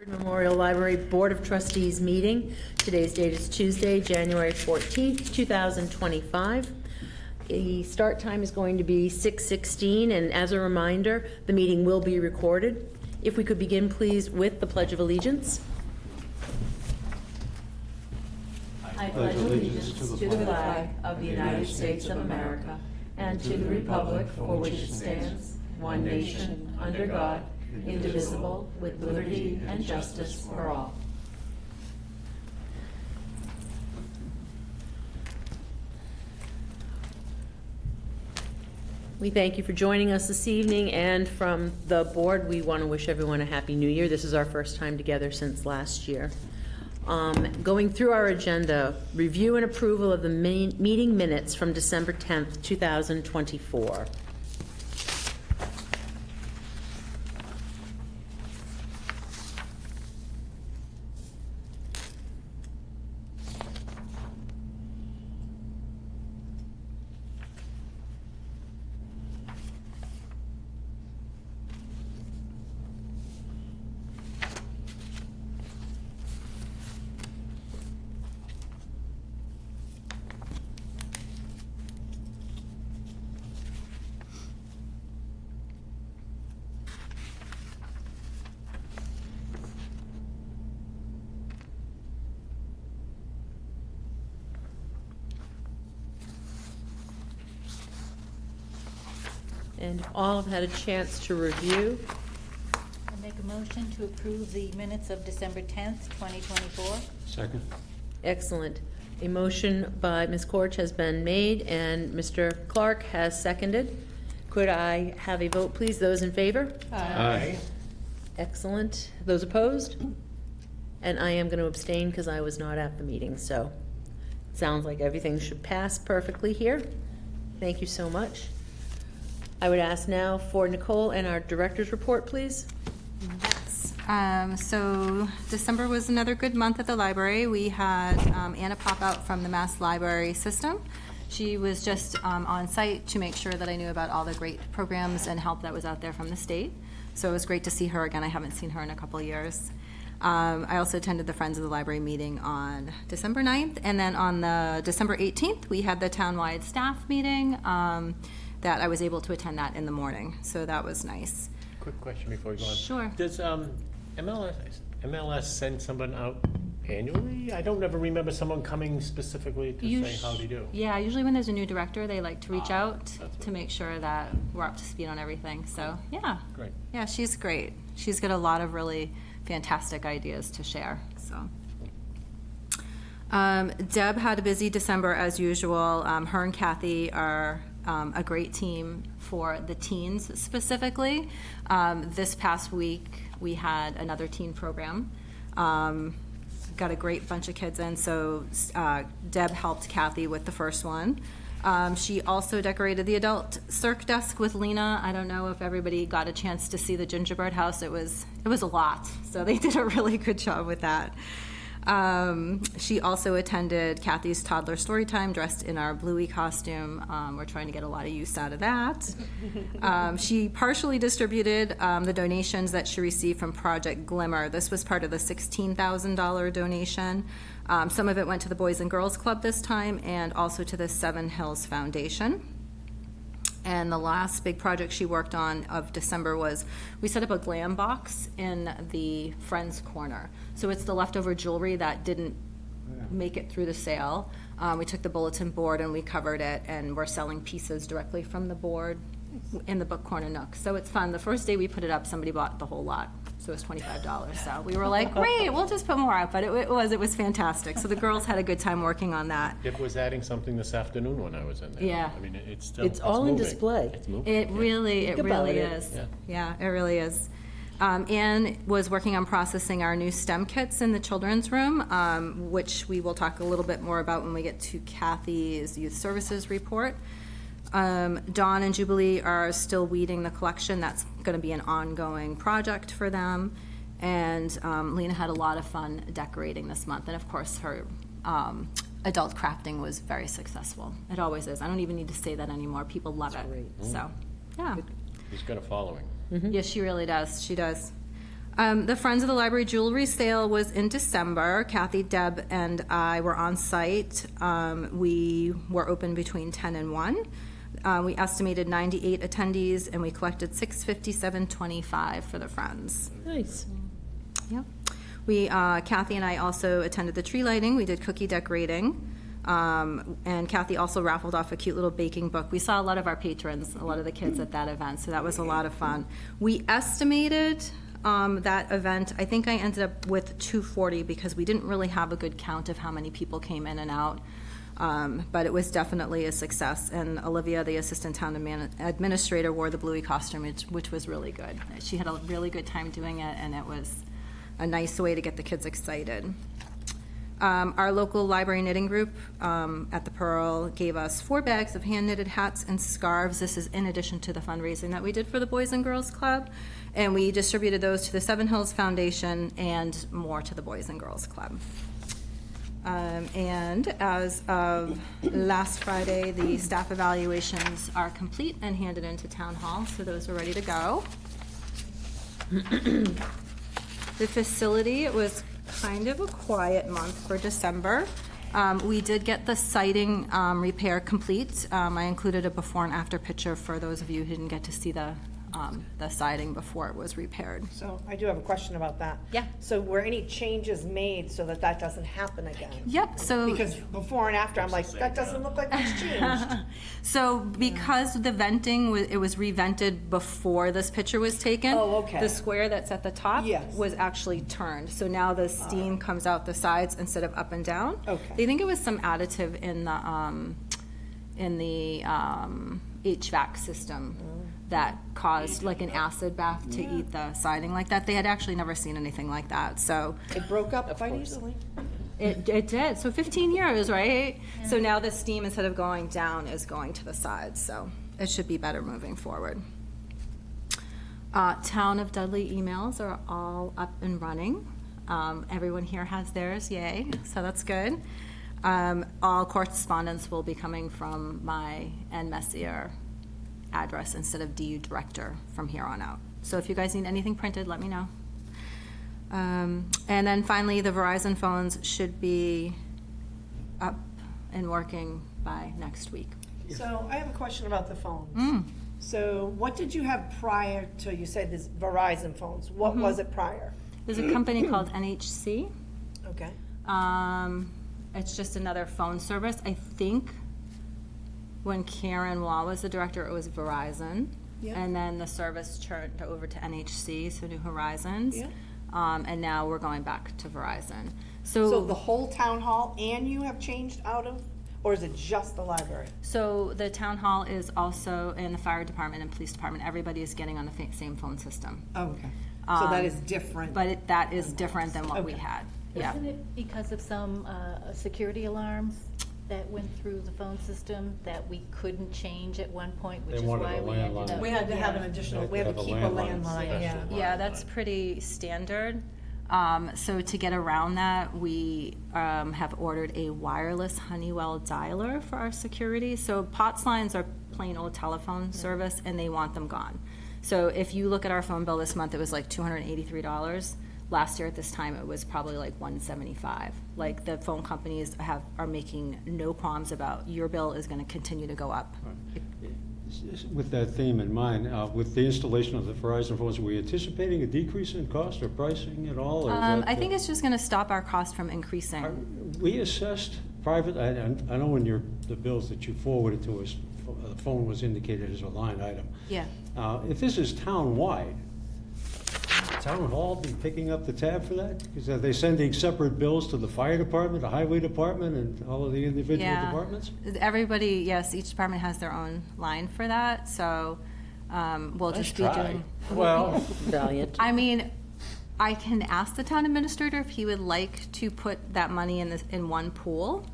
Memorial Library Board of Trustees meeting. Today's date is Tuesday, January 14th, 2025. The start time is going to be 6:16, and as a reminder, the meeting will be recorded. If we could begin, please, with the Pledge of Allegiance. I pledge allegiance to the flag of the United States of America and to the republic for which it stands, one nation, under God, indivisible, with liberty and justice for all. We thank you for joining us this evening, and from the board, we want to wish everyone a Happy New Year. This is our first time together since last year. Going through our agenda, review and approval of the meeting minutes from December 10th, 2024. And if all have had a chance to review, I make a motion to approve the minutes of December 10th, 2024. Second. excellent. A motion by Ms. Korch has been made and Mr. Clark has seconded. Could I have a vote, please? Those in favor? Aye. Excellent. Those opposed? And I am going to abstain because I was not at the meeting, so it sounds like everything should pass perfectly here. Thank you so much. I would ask now for Nicole and our director's report, please. Yes. So December was another good month at the library. We had Anna pop out from the Mass Library System. She was just on site to make sure that I knew about all the great programs and help that was out there from the state. So it was great to see her again. I haven't seen her in a couple of years. I also attended the Friends of the Library meeting on December 9th. And then on the December 18th, we had the townwide staff meeting that I was able to attend that in the morning. So that was nice. Quick question before we go on. Sure. Does MLS send someone out annually? I don't ever remember someone coming specifically to say how do you do. Yeah, usually when there's a new director, they like to reach out that's to make sure that we're up to speed on everything. So, yeah. Great. Yeah, she's great. She's got a lot of really fantastic ideas to share. So, Deb had a busy December as usual. Her and Kathy are a great team for the teens specifically. This past week, we had another teen program. Got a great bunch of kids in, so Deb helped Kathy with the first one. She also decorated the adult circ desk with Lena. I don't know if everybody got a chance to see the gingerbread house. It was a lot, so they did a really good job with that. She also attended Kathy's toddler story time dressed in our Bluey costume. We're trying to get a lot of use out of that. She partially distributed the donations that she received from Project Glimmer. This was part of the $16,000 donation. Some of it went to the Boys and Girls Club this time and also to the Seven Hills Foundation. And the last big project she worked on of December was we set up a glam box in the Friends Corner. So it's the leftover jewelry that didn't make it through the sale. We took the bulletin board and we covered it, and we're selling pieces directly from the board in the book corner nook. So it's fun. The first day we put it up, somebody bought the whole lot. So it was $25. So we were like, great, we'll just put more up. But it was fantastic. So the girls had a good time working on that. Dip was adding something this afternoon when I was in there. Yeah. I mean, it's all in moving. display. It's moving. It really about it. is. Yeah. Yeah, it really is. Anne was working on processing our new STEM kits in the children's room, which we will talk a little bit more about when we get to Kathy's youth services report. Dawn and Jubilee are still weeding the collection. That's going to be an ongoing project for them. And Lena had a lot of fun decorating this month. And of course, her adult crafting was very successful. It always is. I don't even need to say that anymore. People love it. great. So, yeah. He's got a following. Yes, she really does. She does. The Friends of the Library jewelry sale was in December. Kathy, Deb, and I were on site. We were open between 10 and 1. We estimated 98 attendees, and we collected $657.25 for the Friends. Nice. Yep. Kathy and I also attended the tree lighting. We did cookie decorating. And Kathy also raffled off a cute little baking book. We saw a lot of our patrons, a lot of the kids at that event, so that was a lot of fun. We estimated that event, I think I ended up with 240 because we didn't really have a good count of how many people came in and out. But it was definitely a success. And Olivia, the assistant town administrator, wore the Bluey costume, which was really good. She had a really good time doing it, and it was a nice way to get the kids excited. Our local library knitting group at the Pearl gave us 4 bags of hand-knitted hats and scarves. This is in addition to the fundraising that we did for the Boys and Girls Club. And we distributed those to the Seven Hills Foundation and more to the Boys and Girls Club. And as of last Friday, the staff evaluations are complete and handed into Town Hall, so those are ready to go. The facility, it was kind of a quiet month for December. We did get the siding repair complete. I included a before and after picture for those of you who didn't get to see the siding before it was repaired. So I do have a question about that. Yeah. So were any changes made so that that doesn't happen again? Yep, so. Because before and after, I'm like, that doesn't look like it's changed. So because the venting, it was revented before this picture was taken. Oh, okay. The square that's at the top Yes. was actually turned. So now the steam comes out the sides instead of up and down. Okay. They think it was some additive in the HVAC system that caused like an acid bath to eat the siding like that. They had actually never seen anything like that, so. It broke up quite easily. It did, so 15 years, right? So now the steam, instead of going down, is going to the sides, so it should be better moving forward. Town of Dudley emails are all up and running. Everyone here has theirs, yay, so that's good. All correspondence will be coming from my N. Messier address instead of DU Director from here on out. So if you guys need anything printed, let me know. And then finally, the Verizon phones should be up and working by next week. So I have a question about the phones. So what did you have prior to, you said this Verizon phones, what was it prior? There's a company called NHC. Okay. It's just another phone service. I think when Karen Law was the director, it was Verizon. Yeah. And then the service turned over to NHC, so New Horizons. Yeah. And now we're going back to Verizon. So the whole town hall and you have changed out of, or is it just the library? So the town hall is also, in the fire department and police department, everybody is getting on the same phone system. Oh, okay. So that is different. But that is different than what we Okay. had. Yeah. Isn't it because of some security alarms that went through the phone system that we couldn't change at one point, which They is wanted why a we ended landline. up. We had to have an additional, we had to keep a landline, yeah. Yeah, that's pretty standard. So to get around that, we have ordered a wireless Honeywell dialer for our security. So POTS lines are plain old telephone service, and they want them gone. So if you look at our phone bill this month, it was like $283. Last year at this time, it was probably like $175. Like, the phone companies are making no qualms about your bill is going to continue to go up. With that theme in mind, with the installation of the Verizon phones, are we anticipating a decrease in cost or pricing at all? Or is that, I think it's just going to stop our cost from increasing. we assessed private, I know in the bills that you forwarded to us, the phone was indicated as a line item. Yeah. If this is town-wide, Town Hall be picking up the tab for that? Because are they sending separate bills to the fire department, the highway department, and all of the individual Yeah. departments? Everybody, yes, each department has their own line for that, so we'll just be doing. Well, Valiant. I mean, I can ask the town administrator if he would like to put that money in one pool,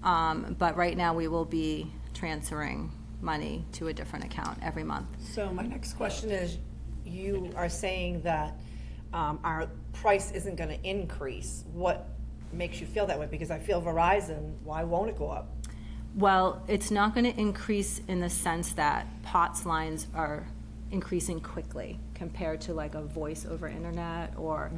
but right now we will be transferring money to a different account every month. So my next question is, you are saying that our price isn't gonna increase. What makes you feel that way? Because I feel Verizon, why won't it go up? Well, it's not going to increase in the sense that POTS lines are increasing quickly compared to like a voice over internet or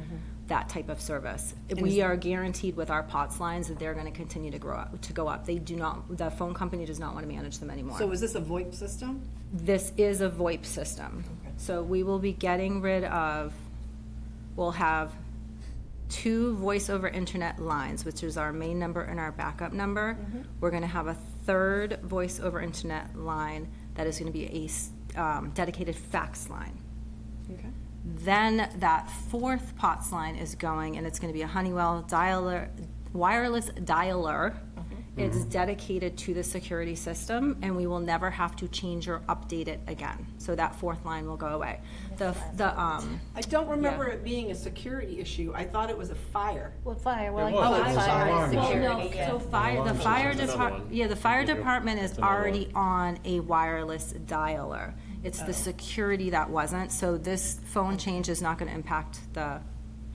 that type of service. We are guaranteed with our POTS lines that they're going to continue to go up. They do not, the phone company does not want to manage them anymore. So is this a VoIP system? This is a VoIP system. Okay. So we will be getting rid of, we'll have 2 voice over internet lines, which is our main number and our backup number. We're going to have a 3rd voice over internet line that is going to be a dedicated fax line. Okay. Then that 4th POTS line is going, and it's going to be a Honeywell dialer, wireless dialer. It's dedicated to the security system, and we will never have to change or update it again. So that 4th line will go away. I don't remember it being a security issue. I thought it was a fire. Well, fire, well, It you was. call It was fire alarm. security. Well, no, so the fire That's another one. the fire department is That's another already one. on a wireless dialer. It's the security that wasn't, so this phone change is not gonna impact the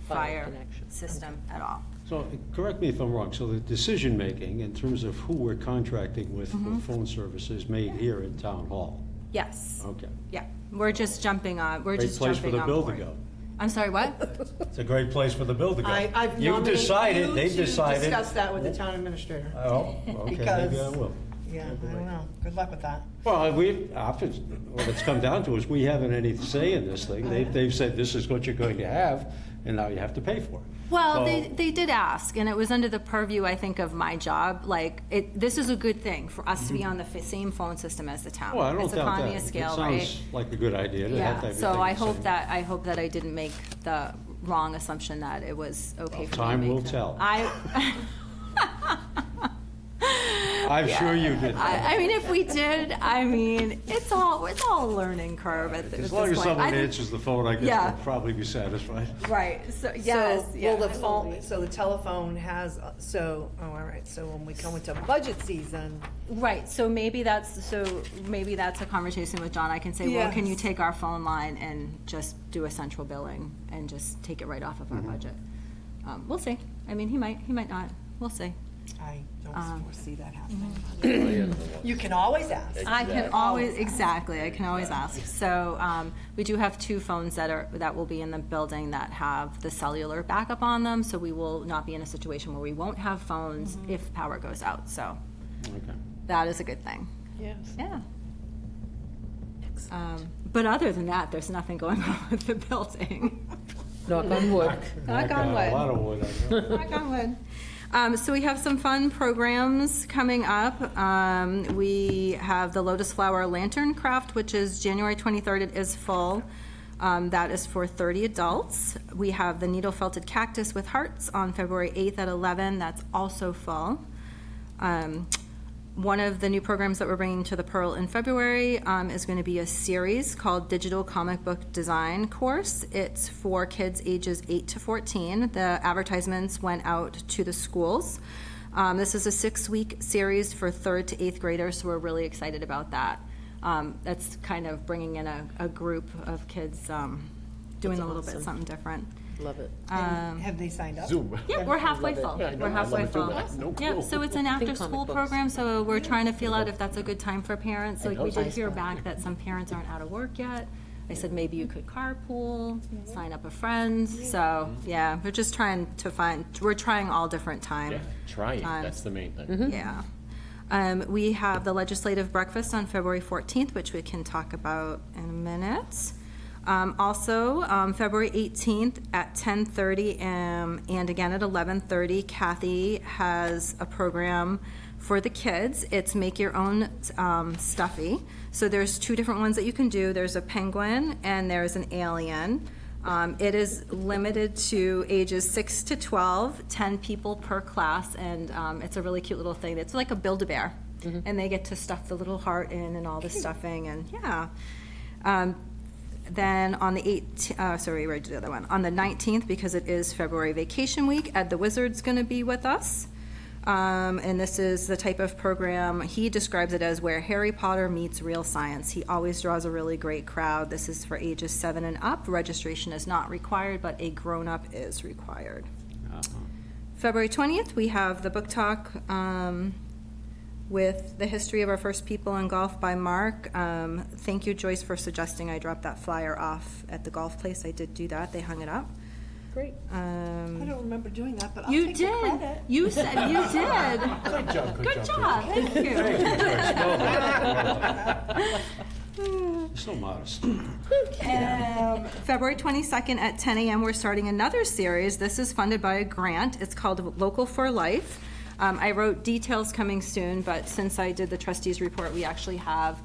fire connection. system at all. So, correct me if I'm wrong, so the decision-making in terms of who we're contracting with for phone services made here in Town Hall? Yes, Okay. yeah, we're just jumping on, we're Great just place for jumping the on bill to board. go. I'm sorry, what? It's a great place for the bill to go. I've You've nominated decided, you they've to decided. discuss that with the town administrator. Oh, okay, maybe I Because- will. Yeah, I don't know. Good luck with that. Well, what it's come down to is we haven't any say in this thing. They've said this is what you're going to have, and now you have to pay for it. Well, So- they did ask, and it was under the purview, I think, of my job. Like, this is a good thing for us to be on the same phone system as the town. Well, I don't It's doubt that. economy of scale, It right? sounds like a good idea to have Yeah, everything so I the hope same. that I didn't make the wrong assumption that it was okay for me to Time make will them. tell. I I'm sure you did. I mean, if we did, I mean, it's all a learning curve at this As long as point. someone I think- answers the phone, I guess Yeah. we'll probably be satisfied. Right, so, yes, So yeah. will the phone, so the telephone has, all right, so when we come into budget season, Right, so maybe that's a conversation with John. I can say, well, can you Yes. take our phone line and just do a central billing and just take it right off of our budget? We'll see. I mean, he might not. We'll see. I don't foresee that happening. You can always ask. I can always, exactly, I can always ask. So, we do have 2 phones that will be in the building that have the cellular backup on them, so we will not be in a situation where we won't have phones if power goes out, so Okay. that is a good thing. Yes. Yeah. But other than that, there's nothing going on with the building. Knock on wood. Knock on A wood. lot of wood, I know. Knock on wood. So we have some fun programs coming up. We have the Lotus Flower Lantern Craft, which is January 23rd. It is full. That is for 30 adults. We have the Needle Felted Cactus with Hearts on February 8th at 11. That's also full. One of the new programs that we're bringing to the Pearl in February is going to be a series called Digital Comic Book Design Course. It's for kids ages 8 to 14. The advertisements went out to the schools. This is a 6-week series for 3rd to 8th graders, so we're really excited about that. That's kind of bringing in a group of kids doing a little bit awesome. something different. Love it. Have they signed up? Zoom. Yeah, we're halfway full. Yeah, I know. We're I halfway love it too, full. but I have no Yeah, clue. so it's an after-school comic books. program, so we're trying to feel out if that's a good time for parents. Like, know we did it's hear back that some parents aren't out of work yet. I said maybe you could carpool, sign up a friend. So, yeah, we're just trying we're trying all different Yeah, trying, times. that's the main thing. Yeah. We have the legislative breakfast on February 14th, which we can talk about in a minute. Also, February 18th at 10:30 and again at 11:30, Kathy has a program for the kids. It's make your own stuffy. So there's 2 different ones that you can do. There's a penguin and there's an alien. It is limited to ages 6 to 12, 10 people per class, and it's a really cute little thing. It's like a Build-A-Bear, and they get to stuff the little heart in and all the stuffing, and yeah. Then on the 19th, because it is February vacation week, Ed the Wizard's going to be with us. And this is the type of program, he describes it as where Harry Potter meets real science. He always draws a really great crowd. This is for ages 7 and up. Registration is not required, but a grown-up is required. February 20th, we have the book talk with the history of our first people in golf by Mark. Thank you, Joyce, for suggesting I drop that flyer off at the golf place. I did do that. They hung it up. Great. I don't remember doing that, but I'll You take the did. credit. You said you did. Good job, Good job. Thank you. You're so modest. February 22nd at 10 a.m., we're starting another series. This is funded by a grant. It's called Local for Life. I wrote details coming soon, but since I did the trustees report, we actually have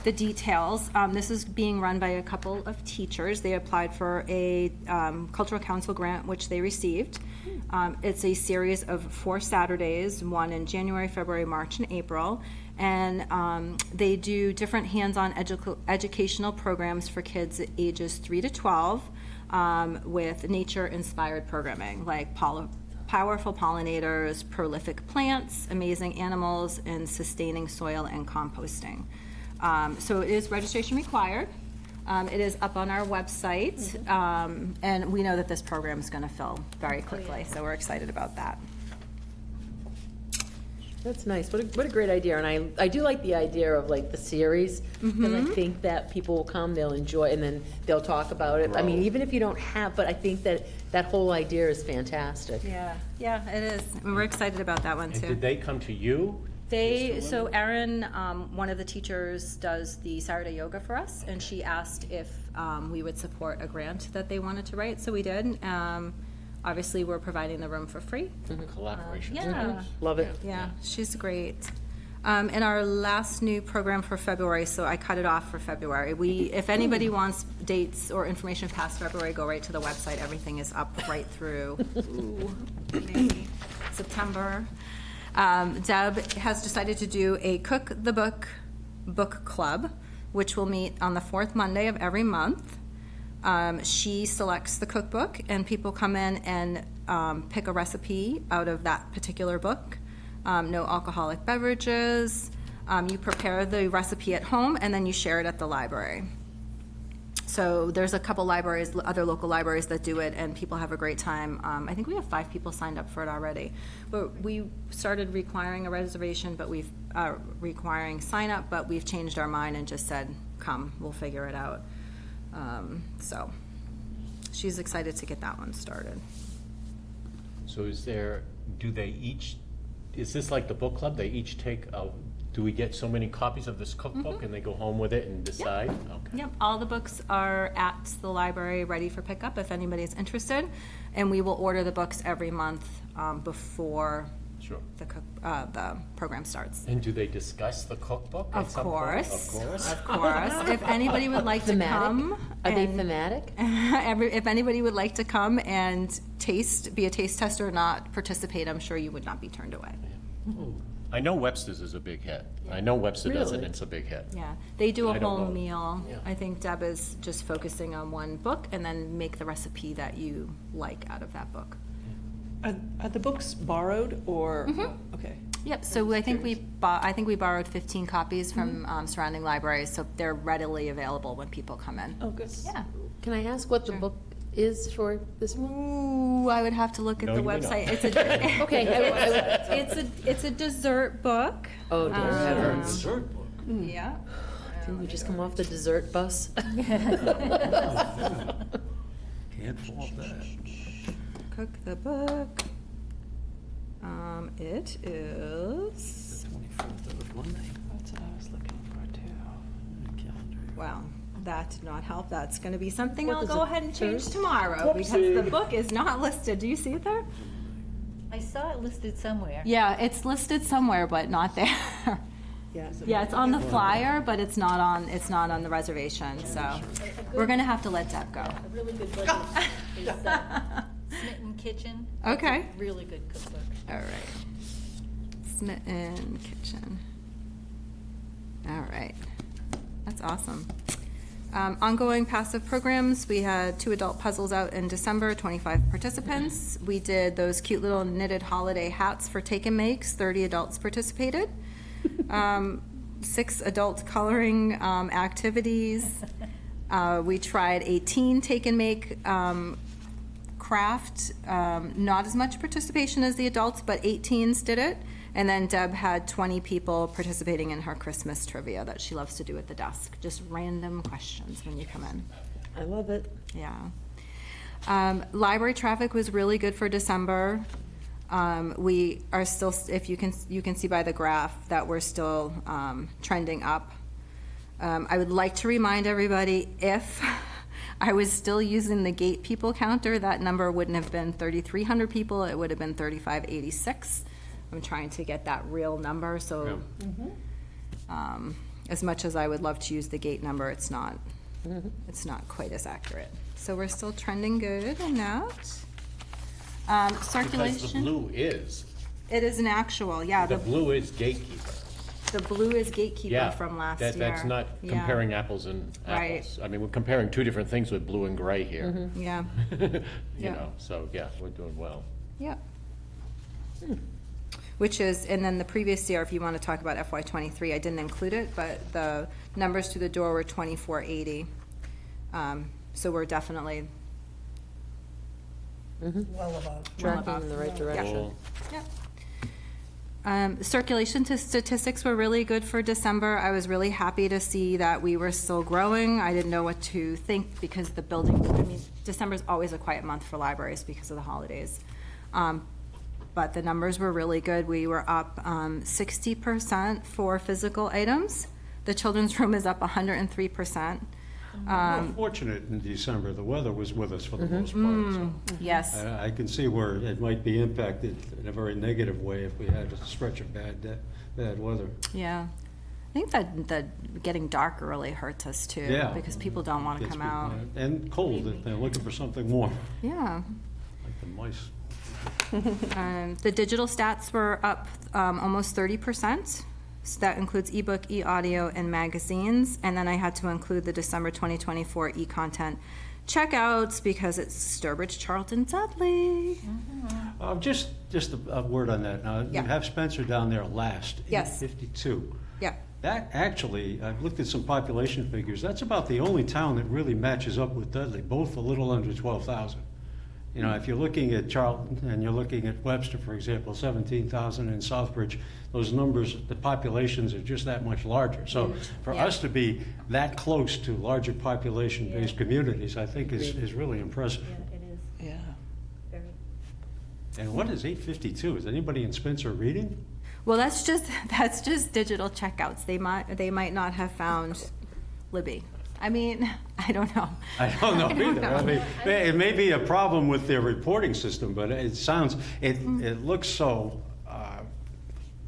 the details. This is being run by a couple of teachers. They applied for a cultural council grant, which they received. It's a series of 4 Saturdays, one in January, February, March, and April. And they do different hands-on educational programs for kids ages 3 to 12 with nature-inspired programming, like powerful pollinators, prolific plants, amazing animals, and sustaining soil and composting. So it is registration required. It is up on our website, and we know that this program is going to fill very quickly, so we're excited about that. That's nice. What a great idea. And I do like the idea of like the series, because I think that people will come, they'll enjoy, and then they'll talk about it. I mean, even if you don't have, but I think that that whole idea is fantastic. Yeah, it is. And we're excited about that one, And too. did they come to you? So Erin, one of the teachers, does the Saturday yoga for us, and she asked if we would support a grant that they wanted to write, so we did. Obviously, we're providing the room for free. Collaboration. Yeah. Love it. Yeah, she's great. And our last new program for February, so I cut it off for February. If anybody wants dates or information past February, go right to the website. Everything is up right through May, September. Deb has decided to do a Cook the Book book club, which will meet on the 4th Monday of every month. She selects the cookbook, and people come in and pick a recipe out of that particular book. No alcoholic beverages. You prepare the recipe at home, and then you share it at the library. So there's a couple libraries, other local libraries that do it, and people have a great time. I think we have 5 people signed up for it already. But we started requiring a reservation, but we've requiring sign up, but we've changed our mind and just said, come, we'll figure it out. So she's excited to get that one started. So is this like the book club? They each take do we get so many copies of this cookbook and they go home with it and decide? Okay. Yep, all the books are at the library ready for pickup if anybody's interested. And we will order the books every month before Sure. the program starts. And do they discuss the cookbook at Of some point? course. Of course. Of course. If anybody would like to Thematic? come. Are they and- thematic? If anybody would like to come and be a taste tester, not participate, I'm sure you would not be turned away. I know Webster's is a big hit. I know Webster does it, Really? and it's a big hit. Yeah, they do a I don't whole know. meal. Yeah. I think Deb is just focusing on one book and then make the recipe that you like out of that book. Are the books borrowed or, okay. Yep, so I think we borrowed 15 copies from surrounding libraries, so they're readily available when people come in. Oh, good. Yeah. Can I ask what the book is for this one? Ooh, I would have to look at No, the you may not. website. It's a Okay. it's a dessert book. Oh, dear heavens. Dessert book. Yeah. Didn't we just come off the dessert bus? Can't fault that. Cook the book. It is, 24th, that was Monday. That's what I was looking for too. Calendar. well, that did not help. That's going to be something What I'll is go it, ahead and change Thursday? tomorrow because the book is not listed. Do you see it there? I saw it listed somewhere. Yeah, it's listed somewhere, but not there. Yeah. Yeah, it's on the flyer, but it's not on the reservation, so we're gonna have to let Deb go. A really good book is Smitten Kitchen. Okay. It's a really good cookbook. All right. Smitten Kitchen. All right. That's awesome. Ongoing passive programs, we had 2 adult puzzles out in December, 25 participants. We did those cute little knitted holiday hats for take and makes, 30 adults participated. 6 adult coloring activities. We tried a teen take and make craft, not as much participation as the adults, but 8 teens did it. And then Deb had 20 people participating in her Christmas trivia that she loves to do at the desk, just random questions when you come in. I love it. Yeah. Library traffic was really good for December. We are still, if you can see by the graph that we're still trending up. I would like to remind everybody, if I was still using the gate people counter, that number wouldn't have been 3,300 people, it would have been 3,586. I'm trying to get that real number, so as much as I would love to use the gate number, it's not quite as accurate. So we're still trending good in that. Because the Circulation, blue is, it is an actual, yeah, the blue is gatekeeper. the blue is gatekeeper Yeah, from last year. that's not Yeah. comparing apples and Right. apples. I mean, we're comparing two different things with blue and gray here. Yeah, You Yeah. know, so, yeah, we're doing well. yeah. Which is, and then the previous year, if you want to talk about FY '23, I didn't include it, but the numbers through the door were 2,480. So we're definitely, Well above. Tracking in the right direction. Cool. yeah. Circulation statistics were really good for December. I was really happy to see that we were still growing. I didn't know what to think because the building, I mean, December's always a quiet month for libraries because of the holidays. But the numbers were really good. We were up 60% for physical items. The children's room is up 103%. We're fortunate in December, the weather was with us for the most part, so. Yes, I can see where it might be impacted in a very negative way if we had a stretch of bad weather. yeah. I think that the getting dark really hurts us too. Yeah. Because people don't want to Gets come me- out. And cold, if they're looking for something warm, Yeah. like the mice. The digital stats were up almost 30%. So that includes ebook, e-audio, and magazines. And then I had to include the December 2024 e-content checkouts because it's Sturbridge, Charlton, Dudley. Just a word on that. Now, you Yeah. have Spencer down there last, Yes. 852. Yeah. That actually, I've looked at some population figures, that's about the only town that really matches up with Dudley, both a little under 12,000. You know, if you're looking at Charlton and you're looking at Webster, for example, 17,000, and Southbridge, those numbers, the populations are just that much larger. So for Yeah. us to be that close to larger population-based Yeah. communities, I think is really impressive. Yeah, it is, Yeah. very. And what is 852? Is anybody in Spencer reading? Well, that's just digital checkouts. They might not have found Libby. I mean, I don't know. I don't know either. know. I mean, it may be a problem with their reporting system, but it sounds, it looks so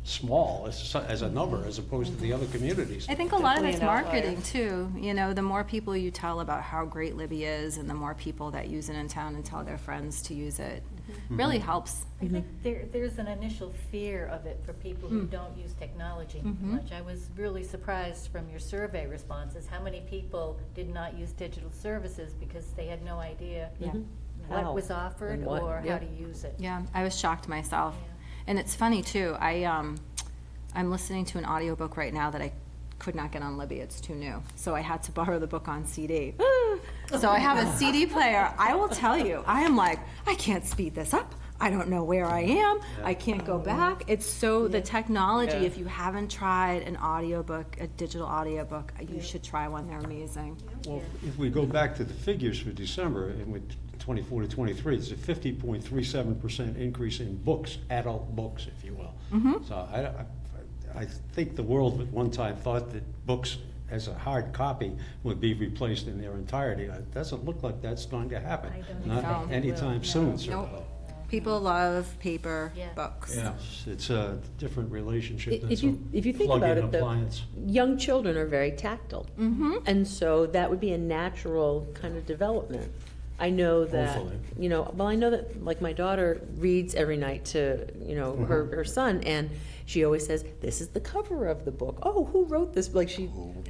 small as a number as opposed to the other communities. I think a lot of Definitely it's an outlier. marketing too. You know, the more people you tell about how great Libby is and the more people that use it in town and tell their friends to use it, really helps. I think there's an initial fear of it for people who don't use technology much. I was really surprised from your survey responses, how many people did not use digital services because they had no idea Yeah. How what was offered and what, or yeah. how to use it. Yeah, I was shocked myself. Yeah. And it's funny too, I'm listening to an audiobook right now that I could not get on Libby, it's too new. So I had to borrow the book on CD. So I have a CD player. I will tell you, I am like, I can't speed this up. I don't know where I am. I can't go back. It's so, the technology, Yeah. if you haven't tried an audiobook, a digital audiobook, you should try one, they're amazing. Well, if we go back to the figures for December, and with 24 to 23, it's a 50.37% increase in books, adult books, if you will. So I think the world at one time thought that books as a hard copy would be replaced in their entirety. It doesn't look like that's going to happen. I don't Not think so. anytime soon, certainly. Nope. People love paper Yeah. books. Yeah, it's a different relationship than If you think about plug-in it, though, appliance. young children are very tactile. And so that would be a natural kind of development. I know that, Hopefully. you know, well, I know that, like, my daughter reads every night to, you know, her son, and she always says, this is the cover of the book. Oh, who wrote this? Like,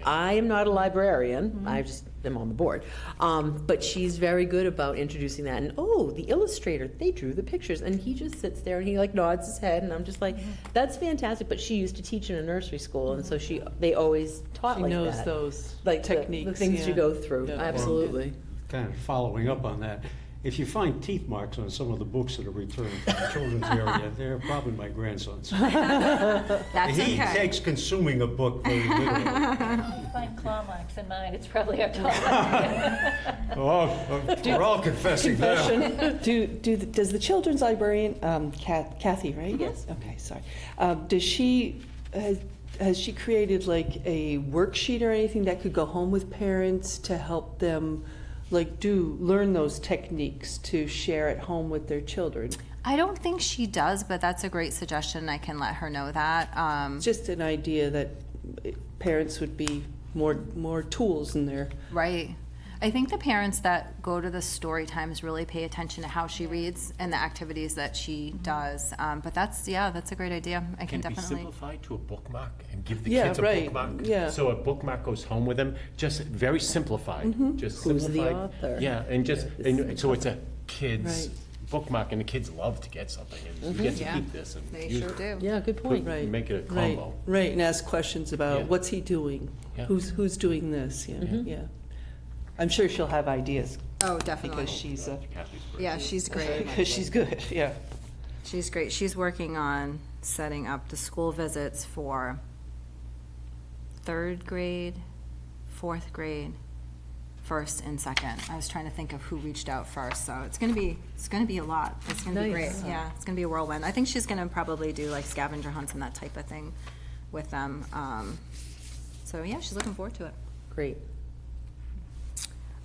I am not a librarian, I just am on the board. But she's very good about introducing that, and, oh, the illustrator, they drew the pictures, and he just sits there and he, like, nods his head, and I'm just like, that's fantastic, but she used to teach in a nursery school, and so they always taught She like that. knows those Like the techniques. things you yeah. go through, Yeah. absolutely. Kind of following up on that, if you find teeth marks on some of the books that are returned from the children's area, they're probably my grandson's. That's He okay. takes consuming a book very literally. If you find claw marks in mine, it's probably our dog. Oh, we're all confessing there. Confession. Does the children's librarian, Kathy, right? Yes. Okay, sorry. Does she, has she created like a worksheet or anything that could go home with parents to help them, like, learn those techniques to share at home with their children? I don't think she does, but that's a great suggestion. I can let her know that. Just an idea that parents would be more tools in their. Right. I think the parents that go to the story times really pay attention to how she reads and the activities that she does. But that's a great idea. I can Can it be definitely. simplified to a bookmark and give the Yeah, kids a right, bookmark? yeah. So a bookmark goes home with them, just very simplified, just Who's the simplified. author? Yeah, and so it's a kid's Right. bookmark, and the kids love to get something, and you get to Yeah. keep this and They use sure it. do. Yeah, good point. Right. Make it a Right, combo. right, and ask questions about Yeah. what's he doing? Yeah. Who's doing this? Yeah, yeah. I'm sure she'll have ideas Oh, definitely. because she's Kathy's great. Yeah, she's great. because she's good. Yeah. She's great. She's working on setting up the school visits for 3rd grade, 4th grade, 1st and 2nd. I was trying to think of who reached out first, so it's gonna be a lot. It's gonna be great. Nice. Yeah, it's gonna be a whirlwind. I think she's gonna probably do like scavenger hunts and that type of thing with them. So yeah, she's looking forward to it. Great.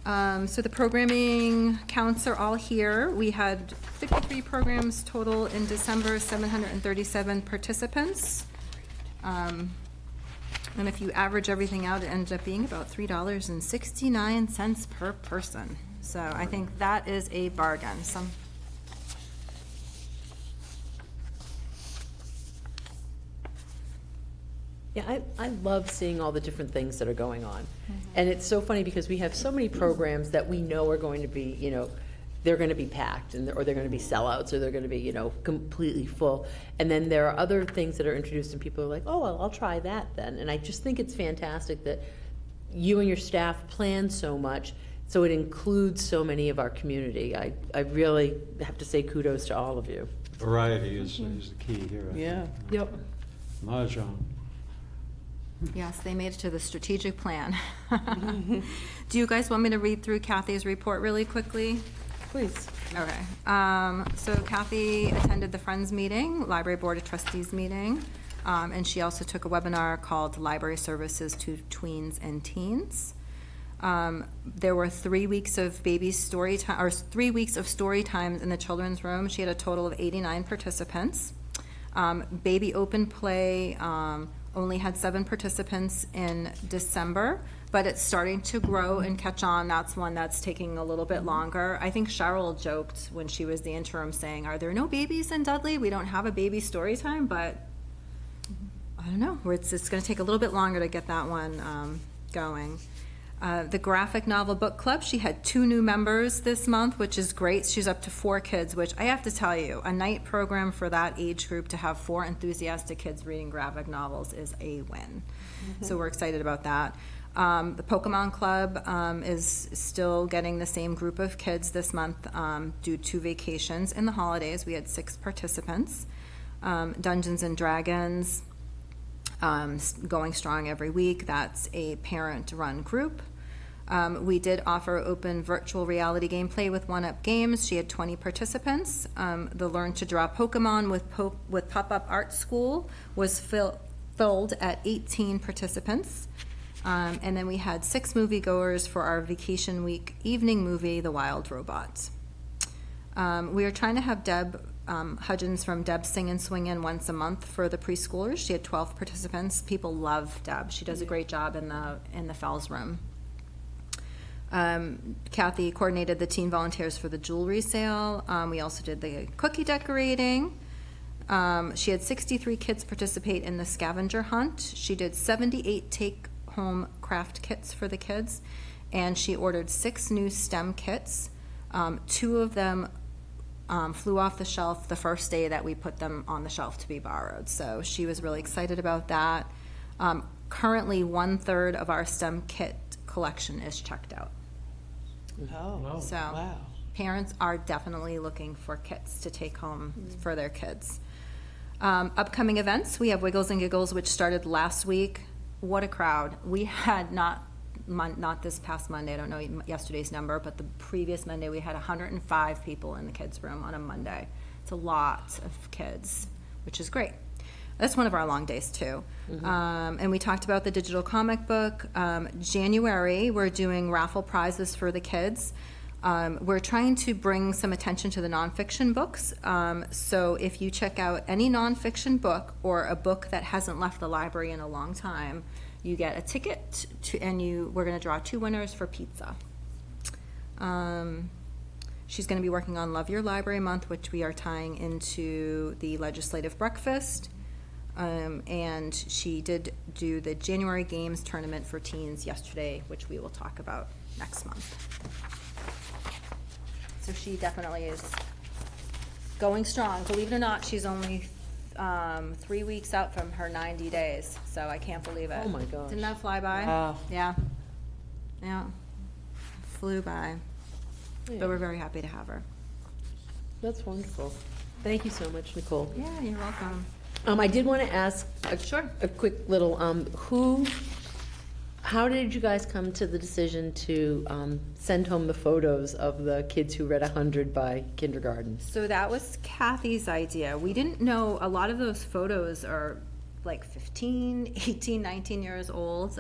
So the programming counts are all here. We had 53 programs total in December, 737 participants. And if you average everything out, it ended up being about $3.69 per person. So I think that is a bargain. Yeah, I love seeing all the different things that are going on. And it's so funny because we have so many programs that we know are going to be, they're going to be packed, or they're going to be sellouts, or they're going to be, completely full. And then there are other things that are introduced and people are like, oh, well, I'll try that then. And I just think it's fantastic that you and your staff plan so much, so it includes so many of our community. I really have to say kudos to all of you. Variety is the key here. I Yeah. think. Yep. Mahjong. Yes, they made it to the strategic plan. Do you guys want me to read through Kathy's report really quickly? Please. Okay, so Kathy attended the Friends meeting, Library Board of Trustees meeting, and she also took a webinar called Library Services to Tweens and Teens. There were 3 weeks of baby story time, or 3 weeks of story times in the children's room. She had a total of 89 participants. Baby Open Play only had 7 participants in December, but it's starting to grow and catch on. That's one that's taking a little bit longer. I think Cheryl joked when she was the interim saying, are there no babies in Dudley? We don't have a baby story time, but I don't know. It's going to take a little bit longer to get that one going. The Graphic Novel Book Club, she had 2 new members this month, which is great. She's up to 4 kids, which I have to tell you, a night program for that age group to have 4 enthusiastic kids reading graphic novels is a win. So we're excited about that. The Pokemon Club is still getting the same group of kids this month due to vacations and the holidays. We had 6 participants. Dungeons and Dragons, going strong every week. That's a parent-run group. We did offer open virtual reality gameplay with 1UP Games. She had 20 participants. The Learn to Draw Pokemon with Pop-Up Art School was filled at 18 participants. And then we had 6 moviegoers for our vacation week evening movie, The Wild Robot. We are trying to have Deb Hudgens from Deb Sing and Swing In once a month for the preschoolers. She had 12 participants. People love Deb. She does a great job in the Fells room. Kathy coordinated the teen volunteers for the jewelry sale. We also did the cookie decorating. She had 63 kids participate in the scavenger hunt. She did 78 take-home craft kits for the kids, and she ordered 6 new STEM kits. 2 of them flew off the shelf the first day that we put them on the shelf to be borrowed. So she was really excited about that. Currently, 1/3 of our STEM kit collection is checked out. Oh, So wow. parents are definitely looking for kits to take home for their kids. Upcoming events, we have Wiggles and Giggles, which started last week. What a crowd. We had not this past Monday, I don't know yesterday's number, but the previous Monday, we had 105 people in the kids' room on a Monday. It's a lot of kids, which is great. That's one of our long days, too. And we talked about the digital comic book. January, we're doing raffle prizes for the kids. We're trying to bring some attention to the nonfiction books. So if you check out any nonfiction book or a book that hasn't left the library in a long time, you get a ticket and we're going to draw 2 winners for pizza. She's going to be working on Love Your Library Month, which we are tying into the legislative breakfast. And she did do the January Games tournament for teens yesterday, which we will talk about next month. So she definitely is going strong. Believe it or not, she's only 3 weeks out from her 90 days, so I can't believe it. Oh my gosh. Didn't that fly by? Wow. Yeah. Yeah. Flew by. But we're very happy to have her. That's wonderful. Thank you so much, Nicole. Yeah, you're welcome. I did want to ask a quick little, how did you guys come to the decision to send home the photos of the kids who read 100 by kindergarten? So that was Kathy's idea. We didn't know, a lot of those photos are like 15, 18, 19 years old.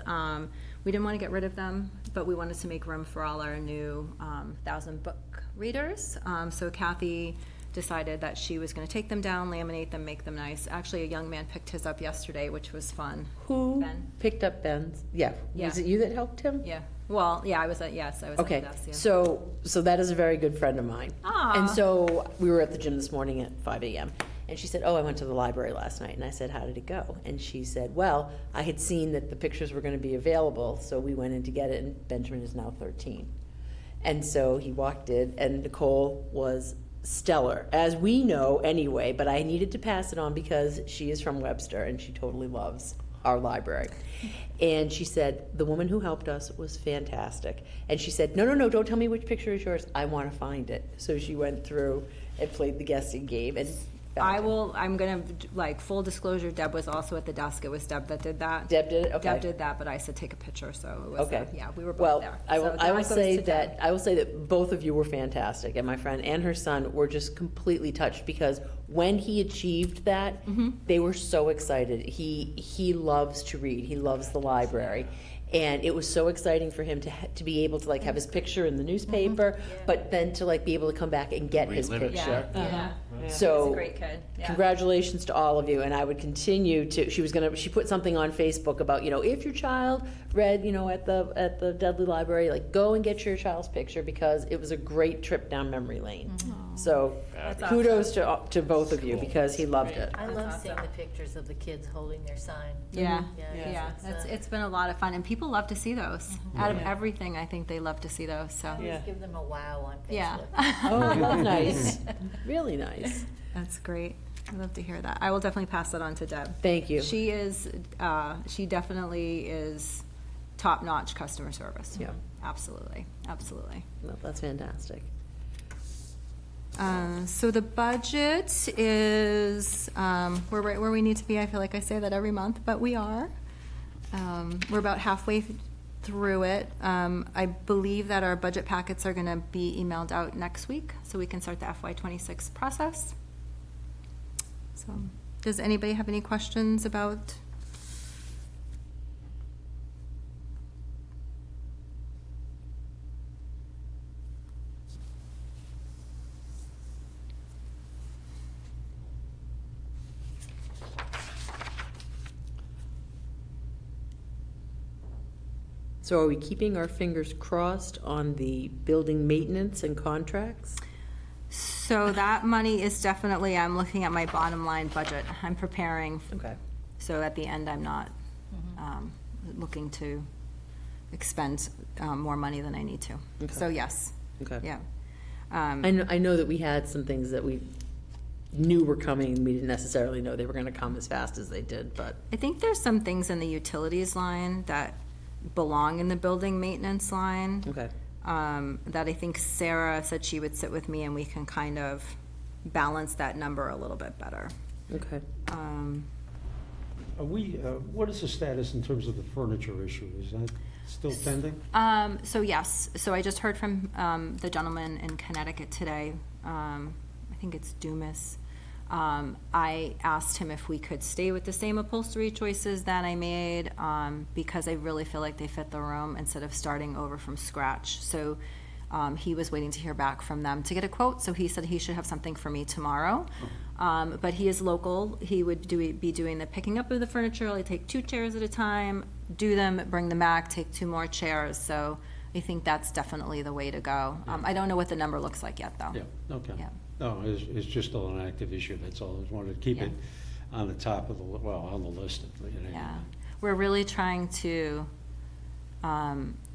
We didn't want to get rid of them, but we wanted to make room for all our new 1,000 book readers. So Kathy decided that she was going to take them down, laminate them, make them nice. Actually, a young man picked his up yesterday, which was fun. Who Ben. picked up Ben's? Yeah. Yeah. Was it you that helped him? Yeah. Well, yeah, I was at the Okay, desk, yeah. so that is a very good friend of mine. Aw. And so we were at the gym this morning at 5 a.m. And she said, oh, I went to the library last night. And I said, how did it go? And she said, well, I had seen that the pictures were going to be available, so we went in to get it, and Benjamin is now 13. And so he walked in, and Nicole was stellar, as we know anyway, but I needed to pass it on because she is from Webster and she totally loves our library. And she said, the woman who helped us was fantastic. And she said, no, don't tell me which picture is yours. I want to find it. So she went through and played the guessing game and found it. I'm gonna, like, full disclosure, Deb was also at the desk. It was Deb that did that. Deb did it? Okay. Deb did that, but I said take a picture, so it was, Okay. yeah, we were both Well, there. I So will, that I will goes say to Deb. that, I will say that both of you were fantastic, and my friend and her son were just completely touched, because when he achieved that, they were so excited. He loves to read, he loves the library, and it was so exciting for him to be able to, like, have his picture in the newspaper, but then to, like, be able to come back and get his Relive it, picture. Yeah. So, He's a great kid, yeah. congratulations to all of you, and I would continue to, she put something on Facebook about, if your child read, at the Dudley Library, like, go and get your child's picture, because it was a great trip down memory lane. So, That's kudos to both of you, because he loved it. I love awesome. seeing the pictures of the kids holding their sign. Yeah, Yeah, yeah, it's, it's been a lot of fun, and people love to see those. Out of everything, I think they love to see those, so. Always Yeah. give them a wow on Facebook. Yeah. Oh, that's nice, really nice. That's great. I love to hear that. I will definitely pass that on to Deb. Thank you. She definitely is top-notch customer service. Yeah. Absolutely, absolutely. No, that's fantastic. So the budget is, we're right where we need to be. I feel like I say that every month, but we are. We're about halfway through it. I believe that our budget packets are gonna be emailed out next week, so we can start the FY26 process. So, does anybody have any questions about? So are we keeping our fingers crossed on the building maintenance and contracts? So that money is definitely, I'm looking at my bottom line budget. I'm preparing, Okay. so at the end, I'm not looking to expend more money than I need to. Okay. So yes, Okay. yeah. I know that we had some things that we knew were coming, and we didn't necessarily know they were gonna come as fast as they did, but, I think there's some things in the utilities line that belong in the building maintenance line. okay. that I think Sarah said she would sit with me and we can kind of balance that number a little bit better. Okay. Are we, what is the status in terms of the furniture issue? Is that still pending? So yes, so I just heard from the gentleman in Connecticut today. I think it's Dumas. I asked him if we could stay with the same upholstery choices that I made, because I really feel like they fit the room instead of starting over from scratch. So he was waiting to hear back from them to get a quote, so he said he should have something for me tomorrow. But he is local. He would be doing the picking up of the furniture. He'll take 2 chairs at a time, do them, bring them back, take 2 more chairs. So I think that's definitely the way to go. I don't know what the number looks like yet, though. Yeah, okay. Yeah. No, it's just still an active issue, that's all. I just wanted to keep Yeah. it on the top of the, well, on the list. Yeah, we're really trying to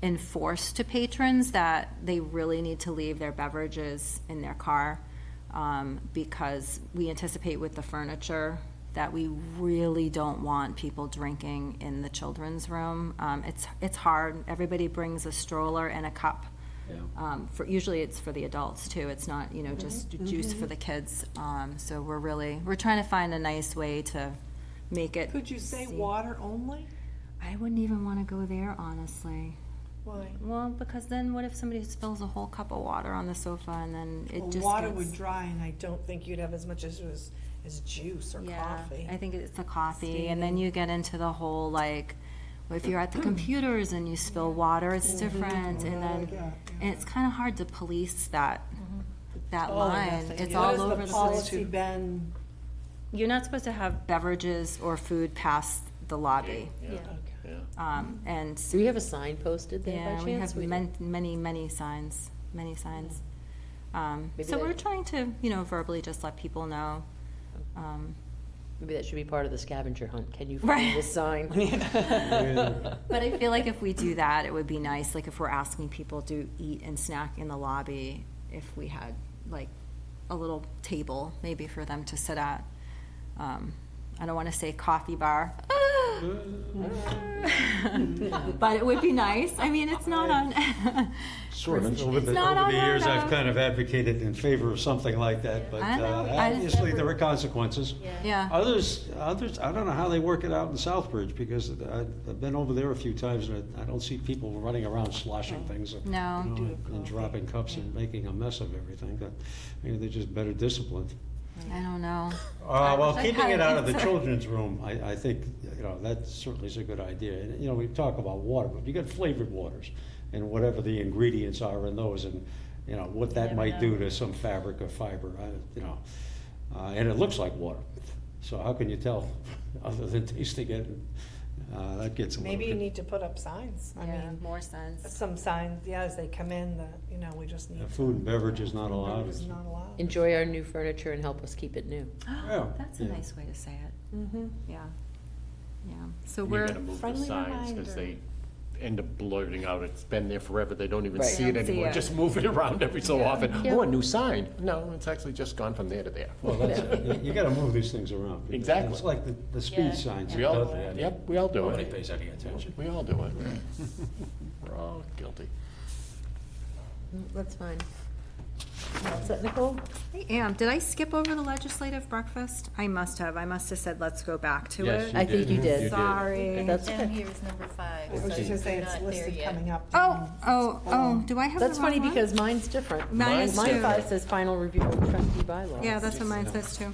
enforce to patrons that they really need to leave their beverages in their car, because we anticipate with the furniture that we really don't want people drinking in the children's room. It's hard. Everybody brings a stroller and a cup. Usually it's for the adults too. It's not, just juice for the kids. So we're trying to find a nice way to make it. Could you say safe. water only? I wouldn't even want to go there, honestly. Why? Well, because then what if somebody spills a whole cup of water on the sofa and then it Well, just water gets... would dry, and I don't think you'd have as much as juice or coffee. I think it's the coffee, and then you get into the whole, like, if you're at the computers and you spill water, it's different, and then and it's kind of hard to police that line. It's all over What the has place. the policy been? You're not supposed to have beverages or food past the lobby. Yeah. And Do we have a sign posted there yeah, by we chance? have many signs. Maybe So that- we're trying to, verbally just let people know. Maybe that should be part of the scavenger hunt. Can you Right. find this sign? But I feel like if we do that, it would be nice, like if we're asking people to eat and snack in the lobby, if we had like a little table maybe for them to sit at. I don't want to say coffee bar. But it would be nice. I mean, it's not on. Sort of. Over It's the not on years, our, I've kind of advocated in favor of something like that, but I know. I just obviously there are consequences. Yeah. Others, I don't know how they work it out in Southbridge, because I've been over there a few times, and I don't see people running around sloshing things. No. And dropping cups and making a mess of everything, but maybe they're just better disciplined. I don't know. Well, wish I keeping had it an out of the answer. children's room, I think, that certainly is a good idea. And, we talk about water, but you got flavored waters, and whatever the ingredients are in those, and, what that never might do know. to some fabric or fiber, and it looks like water. So how can you tell, other than tasting it? That gets a little Maybe you bit- need to put up signs. I mean, more sense. some signs, as they come in, that, we just need. Food and beverage is not allowed. Beverage is not allowed. Enjoy our new furniture and help us keep it new. Yeah, That's a yeah. nice way to say it. Yeah. Yeah. So You we're, gotta move the friendly signs, because reminder. they end up blurting out, it's been there forever, they don't even Right. see it Don't see anymore, it. just move it around every so often. Yeah. Oh, a new sign, no, it's actually just gone from there to there. Well, that's it. You gotta move these things around. because Exactly. It's like the Yeah. speed signs. We at all, Dudley. yep, we all do Nobody it. pays any attention. We all do it. We're all guilty. That's fine. All set, Nicole? I am. Did I skip over the legislative breakfast? I must have. I must have said, let's go back to Yes, it. you I think you did. Sorry. That's Down okay. here is number 5. I was so just gonna say, you're it's not there listed yet. coming up. Oh, do I have the That's wrong funny one? because mine's different. Mine is Mine too. 5 says final review of trustee bylaws. Yeah, that's what mine says too.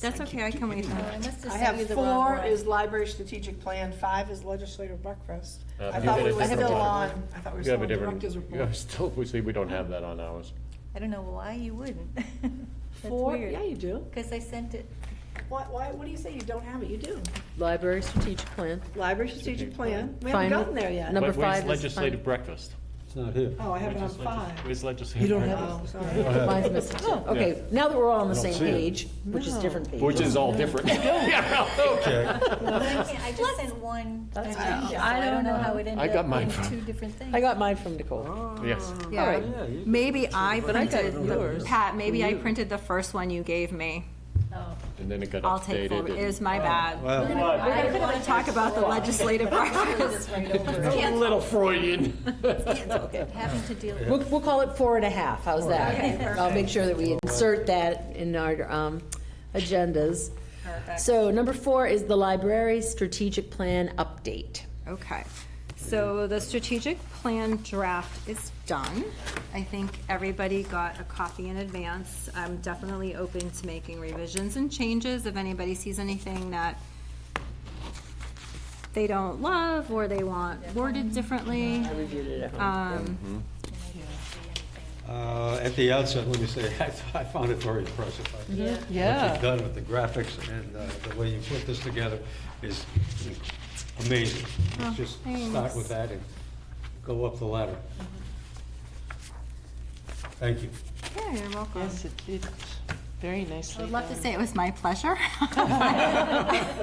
That's okay, I can wait Oh, then. I must have I sent you have the wrong 4 one. is library strategic plan, 5 is legislative breakfast. You I have thought a we were different still one. on, I thought we were You still have a on different, director's you report. still, we see, we don't have that on ours. I don't know why you wouldn't. That's 4, weird. yeah, you do. Because I sent it, What do you say you don't have it? You do. Library strategic plan. Library strategic plan, we haven't Final- gotten there yet. Number But where's 5 is legislative breakfast? It's not here. Oh, I have it on Where's legis- 5. Where's legislative breakfast? Oh, sorry. Mine's missing too. Okay, now that we're all on the I don't same see it. page, which is different pages. Which is all different. Yeah, okay. I just sent one. That's agenda, fine. so I don't know how it I ended got up mine being from- 2 different things. I got mine from Nicole. Yes. Yeah. right. Yeah, you- Maybe I But I got printed, yours. Pat, maybe I printed the first one you gave me. Oh, And then it got I'll take full, updated. it was my bad. Well, I didn't want to talk about the legislative process. A little Freudian. Having to deal with. We'll call it 4.5, how's that? Okay, I'll make sure that we insert that in our agendas. So number 4 is the library strategic plan update. Okay, so the strategic plan draft is done. I think everybody got a copy in advance. I'm definitely open to making revisions and changes if anybody sees anything that they don't love or they want worded differently. I reviewed it at home. At the outset, let me say, I found it very impressive. Yeah. Yeah. What you've done with the graphics and the way you put this together is amazing. Oh, Let's just start thanks. with that and go up the ladder. Thank you. Yeah, you're welcome. Yes, it's very nicely I'd love to done. say it was my pleasure. I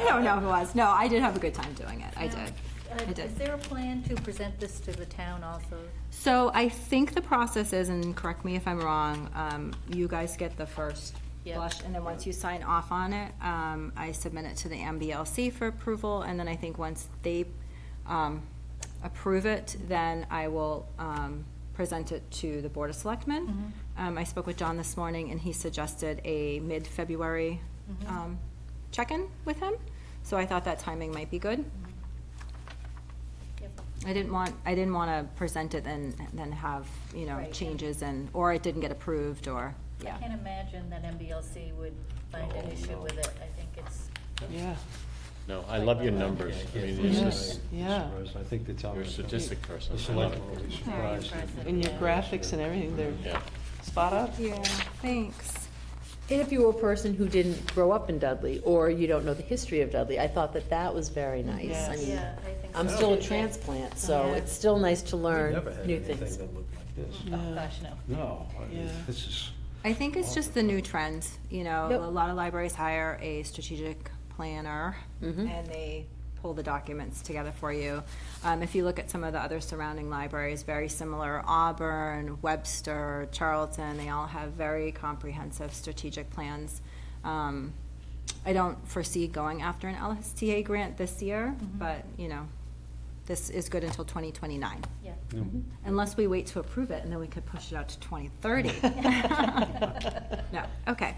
don't know if it was. No, I did have a good time doing it. I did. I Is did. there a plan to present this to the town also? So I think the process is, and correct me if I'm wrong, you guys get the first Yep. blush, and then once you sign off on it, I submit it to the MBLC for approval, and then I think once they approve it, then I will present it to the Board of Selectmen. I spoke with John this morning, and he suggested a mid-February check-in with him, so I thought that timing might be good. Yep. I didn't want to present it and then have, Right. changes and, or it didn't get approved, or, I yeah. can't imagine that MBLC would find an issue with it. I think it's, Yeah, No, I love your numbers. I mean, it's Yeah. just, yeah. I think the town. you're a statistic person. The I love select will be it. surprised. impressive. And your graphics and everything, they're Yeah. spot on. Yeah, thanks. And if you were a person who didn't grow up in Dudley, or you don't know the history of Dudley, I thought that that was very nice. I Yes. mean, yeah, I think so. I'm still a too. transplant, so Yeah. it's still nice to We've learn never had new anything things. that looked like this. Oh, gosh, no. No, Yeah. this is, I think it's just the new trend, Yep. a lot of libraries hire a strategic planner, and they pull the documents together for you. If you look at some of the other surrounding libraries, very similar, Auburn, Webster, Charlton, they all have very comprehensive strategic plans. I don't foresee going after an LSTA grant this year, but, this is good until 2029. Yeah. Unless we wait to approve it, and then we could push it out to 2030. No, okay.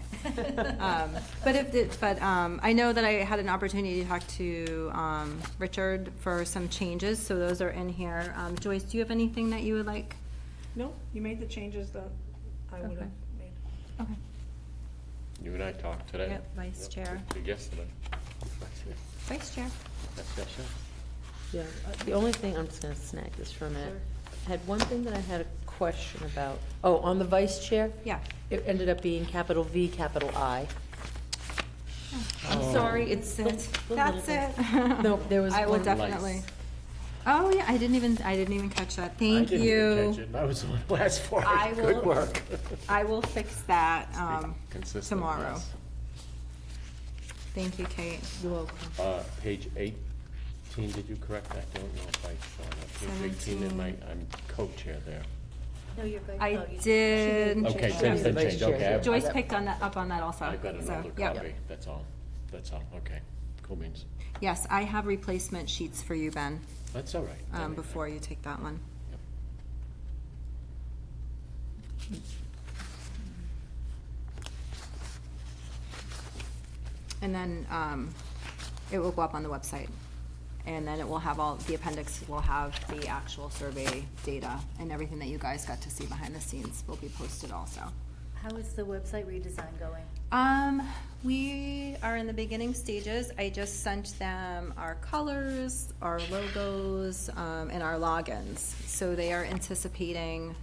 But I know that I had an opportunity to talk to Richard for some changes, so those are in here. Joyce, do you have anything that you would like? No, you made the changes that I would Okay. have made. Okay. You and I talked today. Yep, Vice Chair. Yesterday. Vice Chair. That's sure. Yeah, the only thing, I'm just gonna snag this for a minute. I had one thing that I had a question about. Oh, on the vice chair? Yeah. It ended up being capital V, capital I. I'm sorry, it's the little That's thing. it. No, there was I will one. definitely. Oh, yeah, I didn't even catch that. Thank I didn't you. even catch it. I was the one who asked for I it. will- Good work. I will fix that Consistent, tomorrow. yes. Thank you, Kate. You're welcome. Page 18, did you correct that? I don't know if I saw that. Page 18, I'm co-chair there. No, you're right. I Oh, you- did. Okay, She's things the have vice changed, chair. okay. I've- Joyce I've- picked up on that also. I've got an So, older yep. copy, that's all, okay, cool beans. Yes, I have replacement sheets for you, Ben, That's all right. before you take that one. And then it will go up on the website. And then it will have the appendix will have the actual survey data, and everything that you guys got to see behind the scenes will be posted also. How is the website redesign going? We are in the beginning stages. I just sent them our colors, our logos, and our logins. So they are anticipating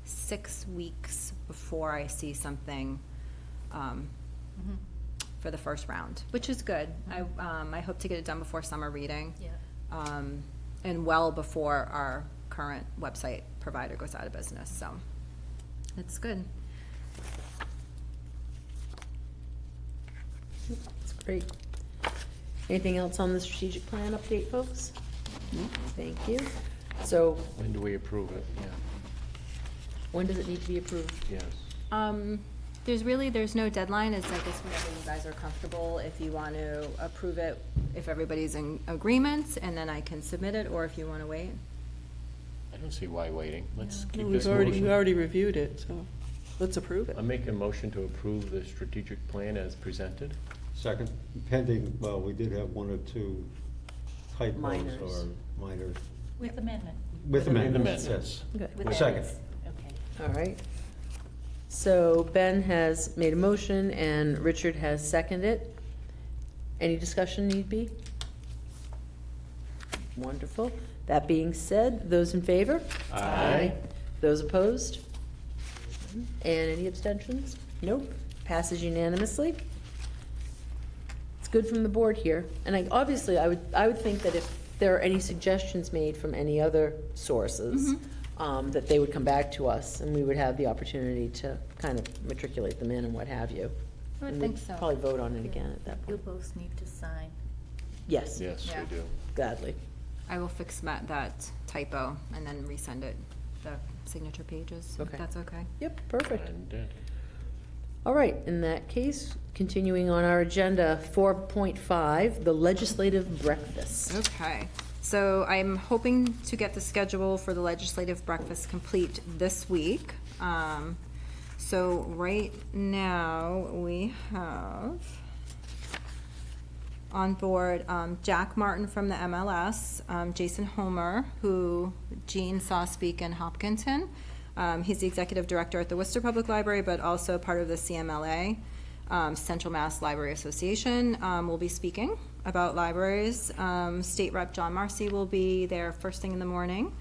6 weeks before I see something, for the first round, which is good. I hope to get it done before summer reading. Yeah. And well before our current website provider goes out of business, so it's good. That's great. Anything else on the strategic plan update, folks? Thank you. So When do we approve it? Yeah, when does it need to be approved? yes. There's no deadline, it's I guess whenever you guys are comfortable, if you want to approve it, if everybody's in agreement, and then I can submit it, or if you want to wait. I don't see why waiting. Let's No, keep we've this already motion. reviewed it, so let's approve it. I make a motion to approve the strategic plan as presented. Second, pending, well, we did have one or two typos Minors. or minor, With amendment. with amendments, amendments. yes. Okay. With Second. edits. Okay. All right. So Ben has made a motion and Richard has seconded it. Any discussion need be? Wonderful. That being said, those in favor? Aye. Those opposed? And any abstentions? Nope. Passes unanimously. It's good from the board here. And obviously, I would think that if there are any suggestions made from any other sources, that they would come back to us and we would have the opportunity to kind of matriculate them in and what have you. I would And think we'd so. Probably vote on it again at that You point. both need to sign. Yes, Yes, Yeah. we do. gladly. I will fix that typo and then resend it, the signature pages, if Okay. that's okay. Yep, perfect. And did. All right, in that case, continuing on our agenda, 4.5, the legislative breakfast. Okay, so I'm hoping to get the schedule for the legislative breakfast complete this week. So right now, we have on board Jack Martin from the MLS, Jason Homer, who Jean saw speak in Hopkinton. He's the executive director at the Worcester Public Library, but also part of the CMLA, Central Mass Library Association, will be speaking about libraries. State Rep John Marcy will be there first thing in the morning.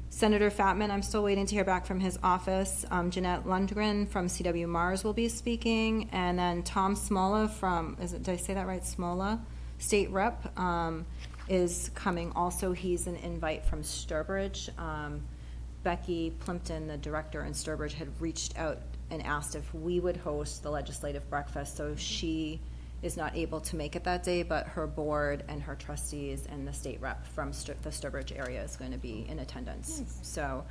Senator Fatman, I'm still waiting to hear back from his office. Jeanette Lundgren from CW Mars will be speaking, and then Tom Smola from, did I say that right, Smola? State Rep, is coming also. He's an invite from Sturbridge. Becky Plimpton, the director in Sturbridge, had reached out and asked if we would host the legislative breakfast, so she is not able to make it that day, but her board and her trustees and the state rep from the Sturbridge area is going to be in attendance. So,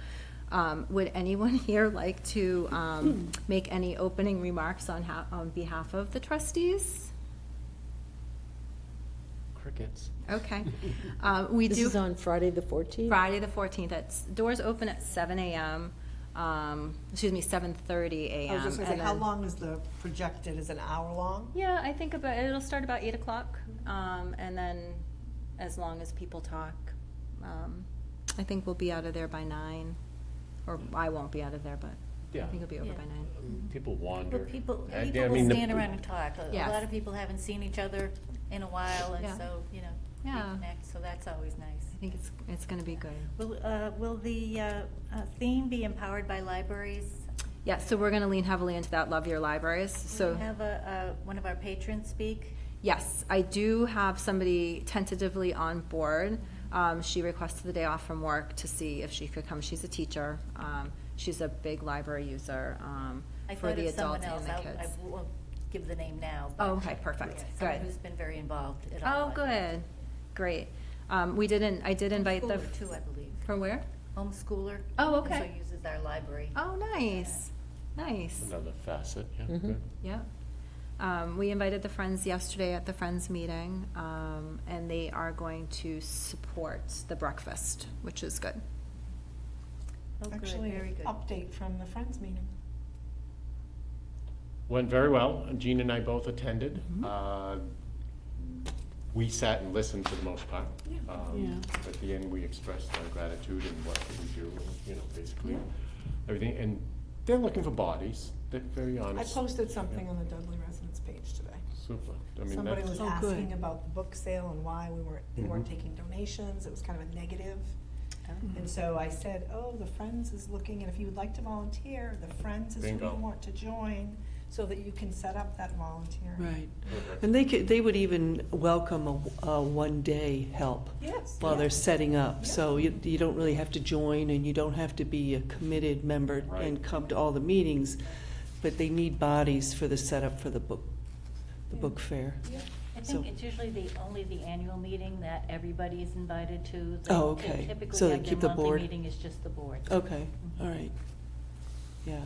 would anyone here like to make any opening remarks on behalf of the trustees? Crickets. Okay. We This do. is on Friday, the 14th? Friday, the 14th, doors open at 7 a.m., 7:30 a.m. I was just gonna say, and how then- long is the projected, is it an hour long? Yeah, I think it'll start about 8 o'clock, and then as long as people talk, I think we'll be out of there by 9, or I won't be out of there, but I Yeah. think it'll be over Yeah. by 9. People wander. But people I will mean, stand around and talk. A Yes. lot of people haven't seen each other in a while, and Yeah. so, Yeah. reconnect, so that's always nice. I think it's gonna be good. Will the theme be empowered by libraries? Yeah, so we're gonna lean heavily into that, love your libraries, Do so. we have one of our patrons speak? Yes, I do have somebody tentatively on board. She requested the day off from work to see if she could come. She's a teacher. She's a big library user I for thought the of someone adults and else. the I kids. won't give the name now. but- Oh, okay, perfect. Yeah, someone Good. who's been very involved at all. Oh, good. Great. I did invite the. Homeschooler too, I believe. From where? Homeschooler. Oh, and okay. So uses our library. Oh, nice. Nice. Another facet, yeah, Mhm. good. Yeah. We invited the Friends yesterday at the Friends meeting, and they are going to support the breakfast, which is good. Oh, good, Actually, very good. update from the Friends meeting. Went very well. Jean and I both attended. We sat and listened for the most part. Yeah. At the end, we expressed our gratitude and what we do, basically everything. And they're looking for bodies. They're very I honest. posted something on the Dudley residence page today. Super. I mean, Somebody that's, was Oh, good. asking about the book sale and why we weren't Mhm. taking donations. It was kind of a negative. And so I said, oh, the Friends is looking, and if you would like to volunteer, the Friends is who Bingo. you want to join, so that you can set up that volunteer. Right. perfect. And they would even welcome a one-day help Yes. while they're yes. setting up. Yeah. So you don't really have to join, and you don't have to be a committed member Right. and come to all the meetings, but they need bodies for the setup for the book fair. Yeah. I So- think it's usually only the annual meeting that everybody is invited to. Oh, okay. Typically So they have their keep the monthly board- meeting is just the board. Okay, Mhm. all right, yeah.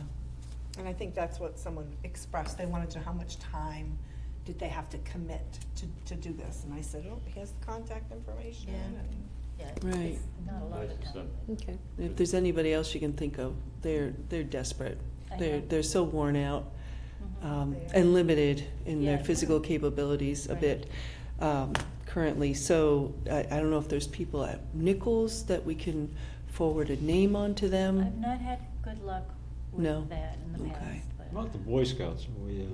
And I think that's what someone expressed, they wanted to know how much time did they have to commit to do this? And I said, oh, he has the contact information, Yeah. and Yeah, Right. it's not a lot of Nice, time. Okay. If there's anybody else you can think of, they're desperate. I They're, know. they're so worn out, Mhm. and limited in their Yeah. physical capabilities a Right. bit, currently. So I don't know if there's people at Nichols that we can forward a name on to them. I've not had good luck No? with that in the Okay. past, but About the Boy Scouts, are we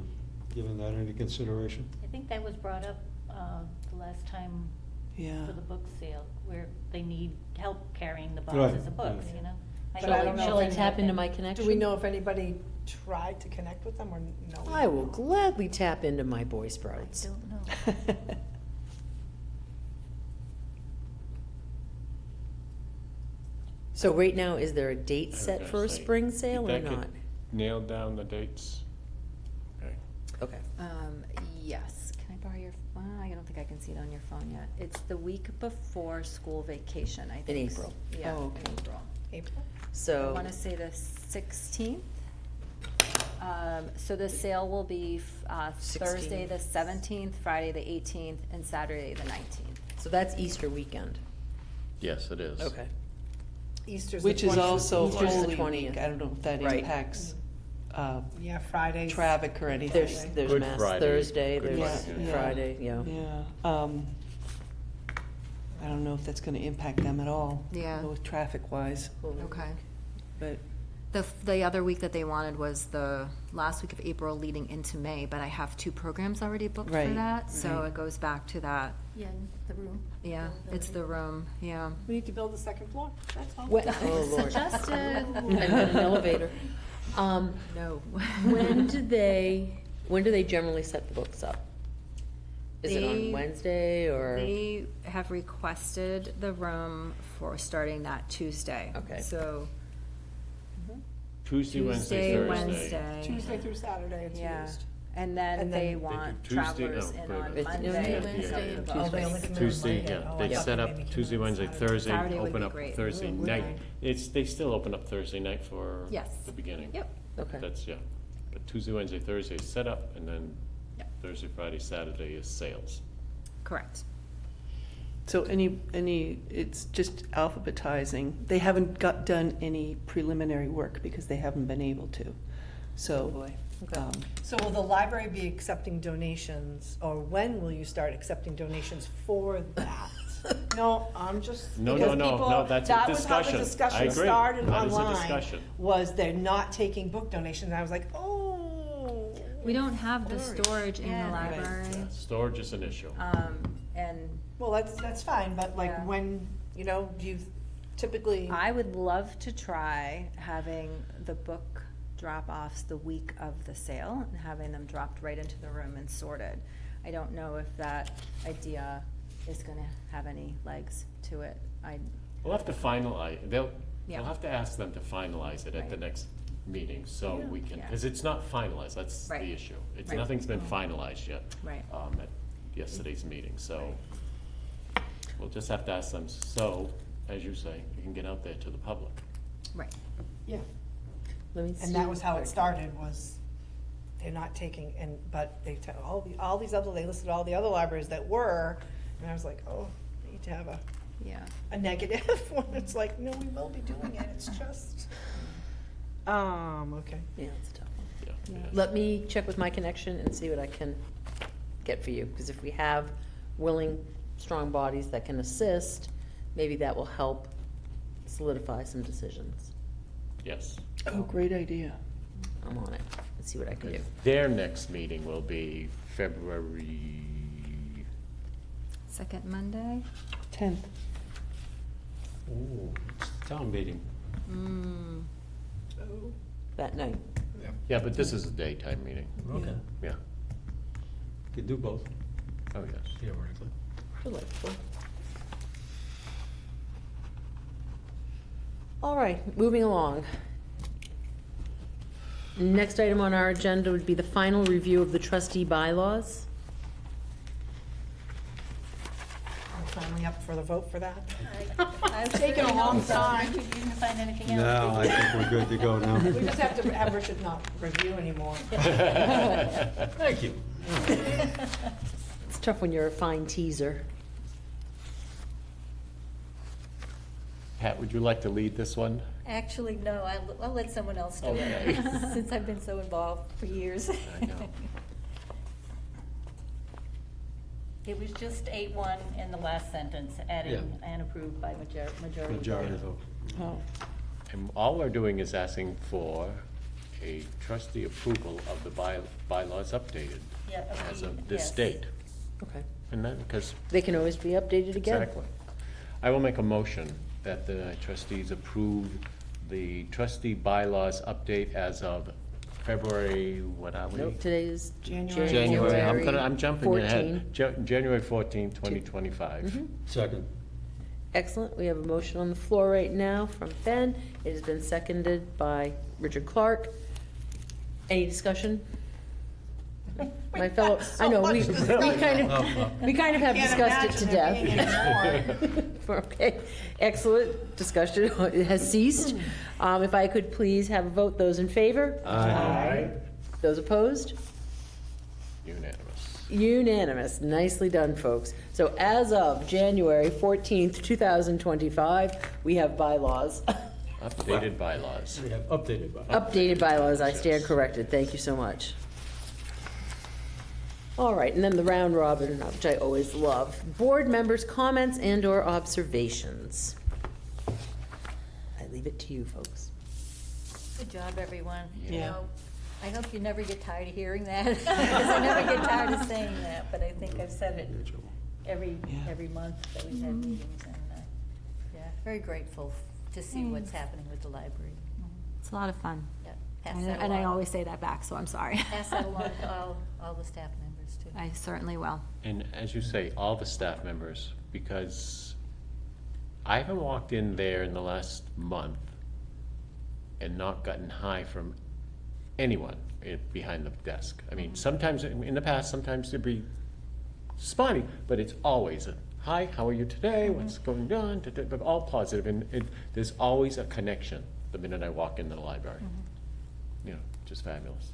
giving that any consideration? I think that was brought up the last time Yeah. for the book sale, where they need help carrying the Right, boxes of books, yeah. you know? But Shall I don't know shall I if tap anything- into my connection? do we know if anybody tried to connect with them, or no? I will gladly tap into my Boy I Sprouts. don't know. So right now, is there a date I was set gonna for a say, spring sale did or that get not? Nailed down the dates? Okay. Okay. Yes, can I borrow your, I don't think I can see it on your phone yet. It's the week before school vacation, I think. April. Yeah, Oh, in okay. April. April? I So, wanna say the 16th. So the sale will be, Thursday 16th. the 17th, Friday the 18th, and Saturday the 19th. so that's Easter weekend. Yes, it is. Okay. Easter's the Which is 20th. also Easter's the Holy 20th. Week. I don't know if that Right. impacts Yeah, Fridays. traffic or anything. There's Good Mass Friday. Thursday, Good there's Friday, yeah. Friday, yeah. Yeah, I don't know if that's gonna impact them at all. Yeah. Both traffic-wise, Okay. but, The other week that they wanted was the last week of April leading into May, but I have 2 programs already booked for Right, that, so right. it goes back to that. Yeah, the room. Yeah, it's the room, yeah. We need to build the second floor, that's all. Oh, Lord. Suggested. And then an elevator. No. When do they generally set the books up? Is it on They- Wednesday or? They have requested the room for starting that Tuesday. Okay. So Tuesday, Wednesday, Tuesday, Thursday. Wednesday. Tuesday through Saturday it's Yeah, used. and then And they then- want They do Tuesday- travelers no, in wait a on minute. Monday. Tuesday, and Wednesday, the Oh, they only come in on Tuesday, Monday. yeah, Oh, they I thought set they up maybe came Tuesday, in on Wednesday, Saturday. Thursday, Saturday would open be up great. Thursday Oh, night. okay. They still open up Thursday night for Yes. the beginning. Yep. Okay. That's, yeah. But Tuesday, Wednesday, Thursday is set up, and then Yep. Thursday, Friday, Saturday is sales. Correct. so it's just alphabetizing. They haven't done any preliminary work because they haven't been able to, so. Okay. So will the library be accepting donations, or when will you start accepting donations for that? No, I'm just, No, because no, people, no, that's a that was how the discussion. I discussion agree. started That is a online, discussion. was they're not taking book donations, and I was like, oh. We don't have the Storage. storage in the Yeah. Right. library. Yeah, storage is an issue. And Well, that's fine, but like Yeah. when, do you typically? I would love to try having the book drop-offs the week of the sale and having them dropped right into the room and sorted. I don't know if that idea is gonna have any legs to it. We'll have to finalize, they'll Yeah. have to ask them to finalize it at the Right. next meeting, so we can, Yeah. because it's not finalized, that's the Right. issue. It's, Right. nothing's been finalized yet. Right. At yesterday's meeting, so we'll just have to ask them, so, as you say, you can get out there to the public. Right. Yeah. Let me see. And that was how it started, was they're not taking, but they tell, they listed all the other libraries that were, and I was like, oh, we need to have Yeah. a negative, when it's like, no, we will be doing it, it's just, okay. Yeah, it's a tough one. Yeah. Yeah. yes. Let me check with my connection and see what I can get for you, because if we have willing, strong bodies that can assist, maybe that will help solidify some decisions. Yes. Oh, great idea. I'm on it. Let's see what I can do. Their next meeting will be February, Second Monday? 10th. Oh, it's the town meeting. Mm. That night. yeah, but this is a daytime meeting, Okay. yeah. Could do both, Oh, yes. theoretically. Delightful. All right, moving along. Next item on our agenda would be the final review of the trustee bylaws. I'm finally up for the vote for that? I've taken a long time. You didn't find anything else? No, I think we're good to go now. We just have to have Richard not review anymore. Thank you. It's tough when you're a fine teaser. Pat, would you like to lead this one? Actually, no, I'll let someone else do Okay. it, since I've been so involved for years. I know. It was just 8-1 in the last sentence, adding and approved by majority. Majority vote. Oh, And all we're doing is asking for a trustee approval of the bylaws updated Yeah, as of this yes. date. Okay. And then, because They can always be updated again. exactly. I will make a motion that the trustees approve the trustee bylaws update as of February, what are we? Nope, today is January. January, I'm jumping 14. ahead. January 14, 2025. Second. Excellent. We have a motion on the floor right now from Ben. It has been seconded by Richard Clark. Any discussion? My fellow, I know, we kind of have discussed it to death. Okay, excellent discussion. It has ceased. If I could please have a vote, those in favor? Aye. Those opposed? Unanimous. Unanimous. Nicely done, folks. So as of January 14th, 2025, we have bylaws. Updated bylaws. We have updated by. Updated bylaws, I stand corrected. Thank you so much. All right, and then the round robin, which I always love. Board members' comments and/or observations. I leave it to you, folks. Good job, everyone. You Yeah. know, I hope you never get tired of hearing that, because I never get tired of saying that, but I think I've said it every month that we've had meetings, and, yeah, very grateful to see what's happening with the library. It's a lot of fun. Yeah, pass And that and I along. always say that back, so I'm sorry. Pass that along to all the staff members, too. I certainly will. And as you say, all the staff members, because I haven't walked in there in the last month and not gotten hi from anyone behind the desk. I mean, sometimes, in the past, sometimes it'd be spotty, but it's always a, hi, how are you today? What's going on? But all positive, and there's always a connection the minute I walk into the library. You know, just fabulous.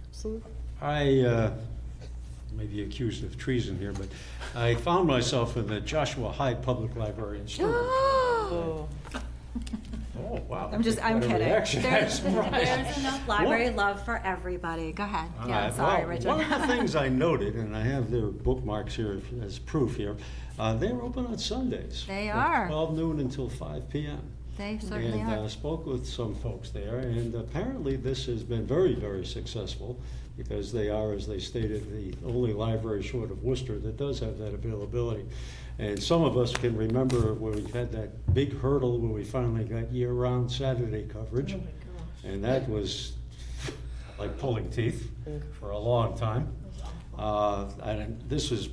Absolutely. I may be accused of treason here, but I found myself in the Joshua Hyde Public Library in Sturbridge. oh, Oh, wow. I'm Quite a kidding. reaction. I'm There's surprised. enough library love for everybody. Go ahead. All Yeah, right, sorry, well, Richard. One of the things I noted, and I have their bookmarks here as proof here, they're open on Sundays. They from are. 12 noon until 5 p.m. They certainly And are. spoke with some folks there, and apparently this has been very, very successful, because they are, as they stated, the only library short of Worcester that does have that availability. And some of us can remember where we've had that big hurdle where we finally got year-round Saturday coverage. And that was like pulling teeth for a long time. And this is,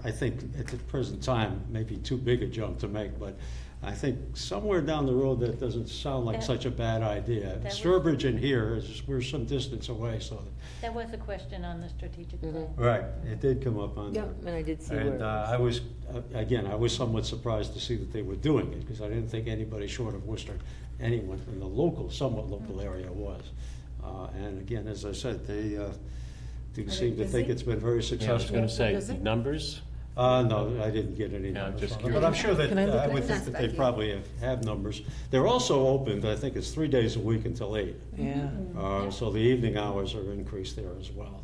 I think, at the present time, maybe too big a jump to make, but I think somewhere down the road, that doesn't sound like That- such a bad idea. was- Sturbridge and here, we're some distance away, so. That was a question on the strategic plan. Right, it did come up on Yeah, there. and I did see where. And I was, again, I was somewhat surprised to see that they were doing it, because I didn't think anybody short of Worcester, anyone in the local, somewhat local area was. And again, as I said, they do seem to think busy? it's been very Yeah, I was successful. gonna say, Is it? numbers? No, I didn't get any No, I'm numbers just on it, but I'm sure that, Can I look I at would it? think that they probably have numbers. They're also open, I think it's 3 days a week until 8. yeah. So the evening hours are increased there as well.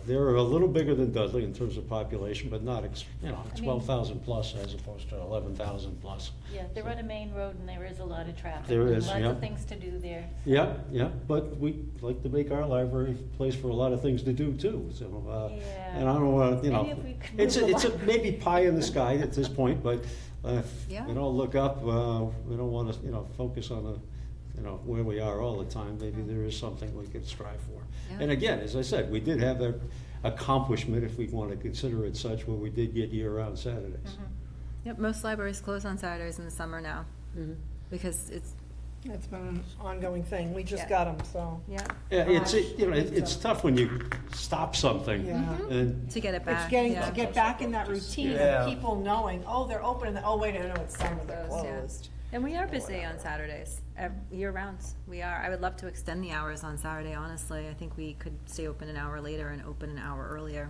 They're a little bigger than Dudley in terms of population, but not, 12,000 plus as opposed to 11,000 plus. Yeah, they're on a main road and there is a lot of traffic. There is, Lots yeah. of things to do there. Yeah, yeah, but we like to make our library a place for a lot of things to do too, so, Yeah. and I don't wanna, Maybe if we could it's, move the it's a library. maybe pie in the sky at this point, but if Yeah. we don't look up, we don't wanna, focus on where we are all the time, maybe there is something we could strive for. Yeah. And again, as I said, we did have that accomplishment, if we wanna consider it such, where we did get year-round Saturdays. Yep, most libraries close on Saturdays in the summer now, Mhm. because it's That's been an ongoing thing. We just Yeah. got them, so. Yeah, Yeah, it's tough when you stop something. Yeah. And to get it back. It's getting, yeah. to get back in that routine Yeah. of people knowing, oh, they're open, and oh, wait, no, it's summer, they're Closed, yeah. closed. And we are busy on Saturdays, year round. We are. I would love to extend the hours on Saturday, honestly. I think we could stay open an hour later and open an hour earlier,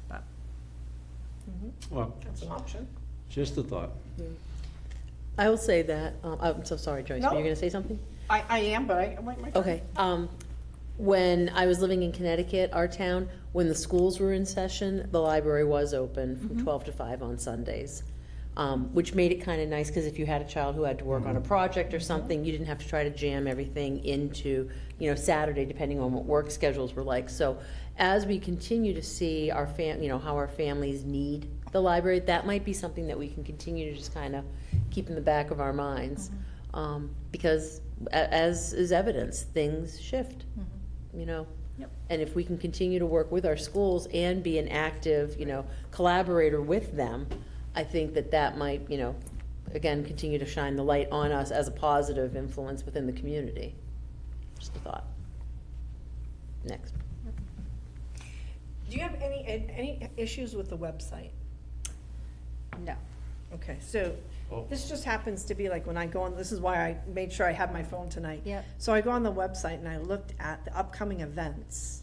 but. Well, That's an option. just a thought. I will say that, I'm so sorry, Joyce, were No. you gonna say something? I am, but I like my turn. Okay, when I was living in Connecticut, our town, when the schools were in session, the library was open from 12 to 5 on Sundays. Which made it kind of nice, because if you had a child who had to work on a project or something, you didn't have to try to jam everything into, Saturday, depending on what work schedules were like. So as we continue to see our how our families need the library, that might be something that we can continue to just kind of keep in the back of our minds. Because as is evidence, things shift, Yep. And if we can continue to work with our schools and be an active, collaborator with them, I think that might, again, continue to shine the light on us as a positive influence within the community. Just a thought. Next. Do you have any issues with the website? No. Okay, so Oh. this just happens to be like when I go on, this is why I made sure I had my phone tonight. Yep. So I go on the website and I looked at the upcoming events,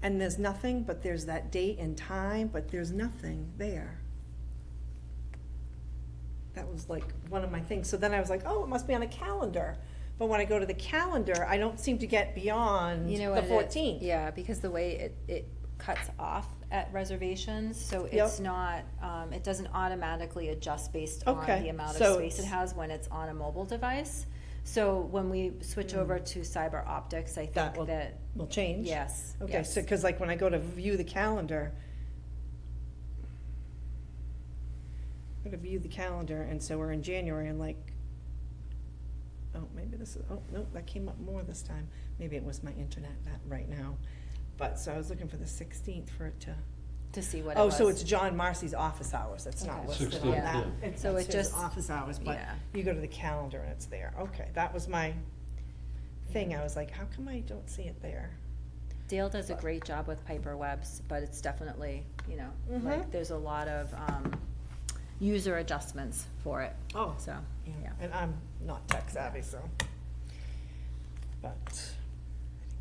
and there's nothing, but there's that date and time, but there's nothing there. That was like one of my things. So then I was like, oh, it must be on a calendar. But when I go to the calendar, I don't seem to get beyond You know the what it is? 14th. Yeah, because the way it cuts off at reservations, so Yep. it's not, it doesn't automatically adjust based on Okay, the amount so of space it has when it's on a mobile device. So when we switch over to cyber optics, I That think that, will change? yes. Okay, yes. so, because like when I go to view the calendar, I'm gonna view the calendar, and so we're in January, and like, oh, maybe this is, oh, no, that came up more this time. Maybe it was my internet that right now. But, so I was looking for the 16th for it to, To see what it was. oh, so it's John Marcy's office hours, that's not Okay. listed on 16th, that. yeah. It's So that's it his just- office hours, but yeah. you go to the calendar and it's there. Okay, that was my thing. I was like, how come I don't see it there? Dale does a great job with Piper Webs, but it's definitely, Mhm. like, there's a lot of, user adjustments for it, Oh, so, yeah, yeah. and I'm not tech savvy, so. But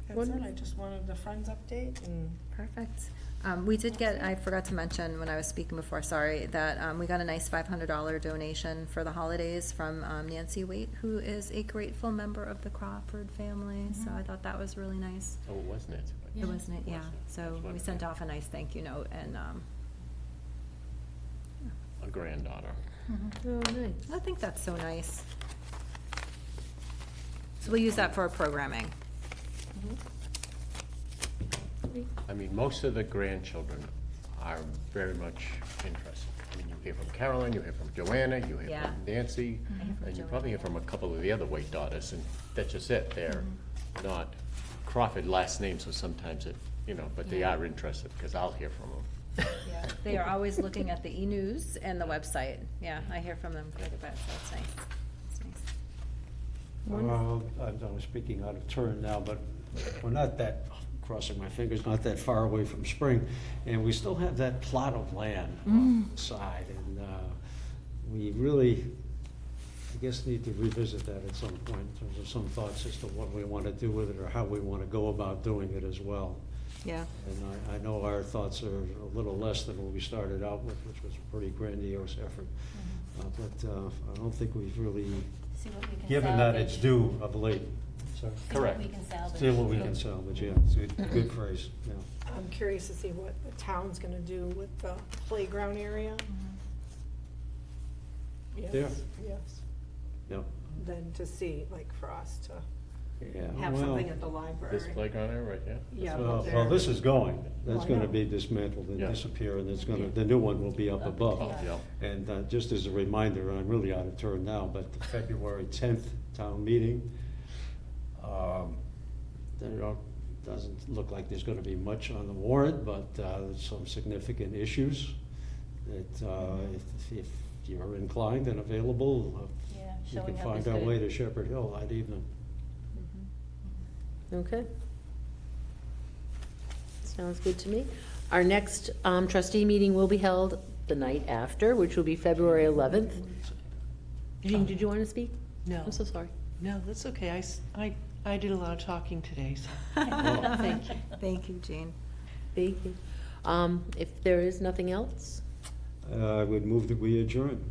I think that's it. I just wanted the Friends update and. Perfect. We did get, I forgot to mention when I was speaking before, sorry, that we got a nice $500 donation for the holidays from Nancy Waite, who is a grateful member of the Crawford family. So I thought that was really nice. Oh, wasn't it? It wasn't it? Yeah. So That's we wonderful. sent off a nice thank you note and A granddaughter. Oh, nice. I think that's so nice. So we'll use that for our programming. I mean, most of the grandchildren are very much interested. I mean, you hear from Carolyn, you hear from Joanna, you hear Yeah. from Nancy, I hear from and you Joanna, probably hear from a couple of the other Waite daughters, and that's just it. They're not Crawford last name, so sometimes it, but they Yeah. are interested, because I'll hear from them. Yeah. They are always looking at the e-news and the website. Yeah, I hear from them quite a bit, so it's nice. It's nice. I'm speaking out of turn now, but we're not that, crossing my fingers, not that far away from spring, and we still have that plot of land on the side, and we really, I guess, need to revisit that at some point in terms of some thoughts as to what we want to do with it or how we want to go about doing it as well. Yeah. And I know our thoughts are a little less than what we started out with, which was a pretty grandiose effort. But I don't think we've really See what we can given that salvage. its due of late. Sorry? See Correct. what we can salvage. See what we can salvage, yeah, it's a good phrase, yeah. I'm curious to see what the town's gonna do with the playground area. Yes, Yeah. yes. Yep, Then to see, like, for us to yeah. have well, something at the library. This playground area right here? Yeah, Well, but well, there- this is going, that's Well, I gonna know. be dismantled and Yeah. disappear, and it's gonna, the new one will be up above. Yeah. And just as a reminder, I'm really out of turn now, but the February 10th town meeting, doesn't look like there's gonna be much on the warrant, but there's some significant issues that if you're inclined and available, Yeah. You showing can up is find our way good. to Shepherd Hill that evening. Okay. Sounds good to me. Our next trustee meeting will be held the night after, which will be February 11th. Jean, did you want to speak? No. I'm so sorry. No, that's okay. I did a lot of talking today, so thank you. Thank you, Jean. Thank you. If there is nothing else, I would move that we adjourn.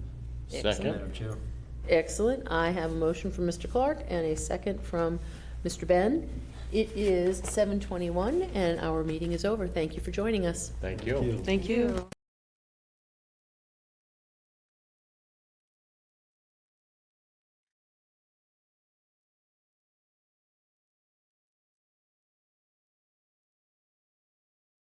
Second? Madam Chair. excellent. I have a motion from Mr. Clark and a second from Mr. Ben. It is 7:21 and our meeting is over. Thank you for joining us. Thank you. Thank you.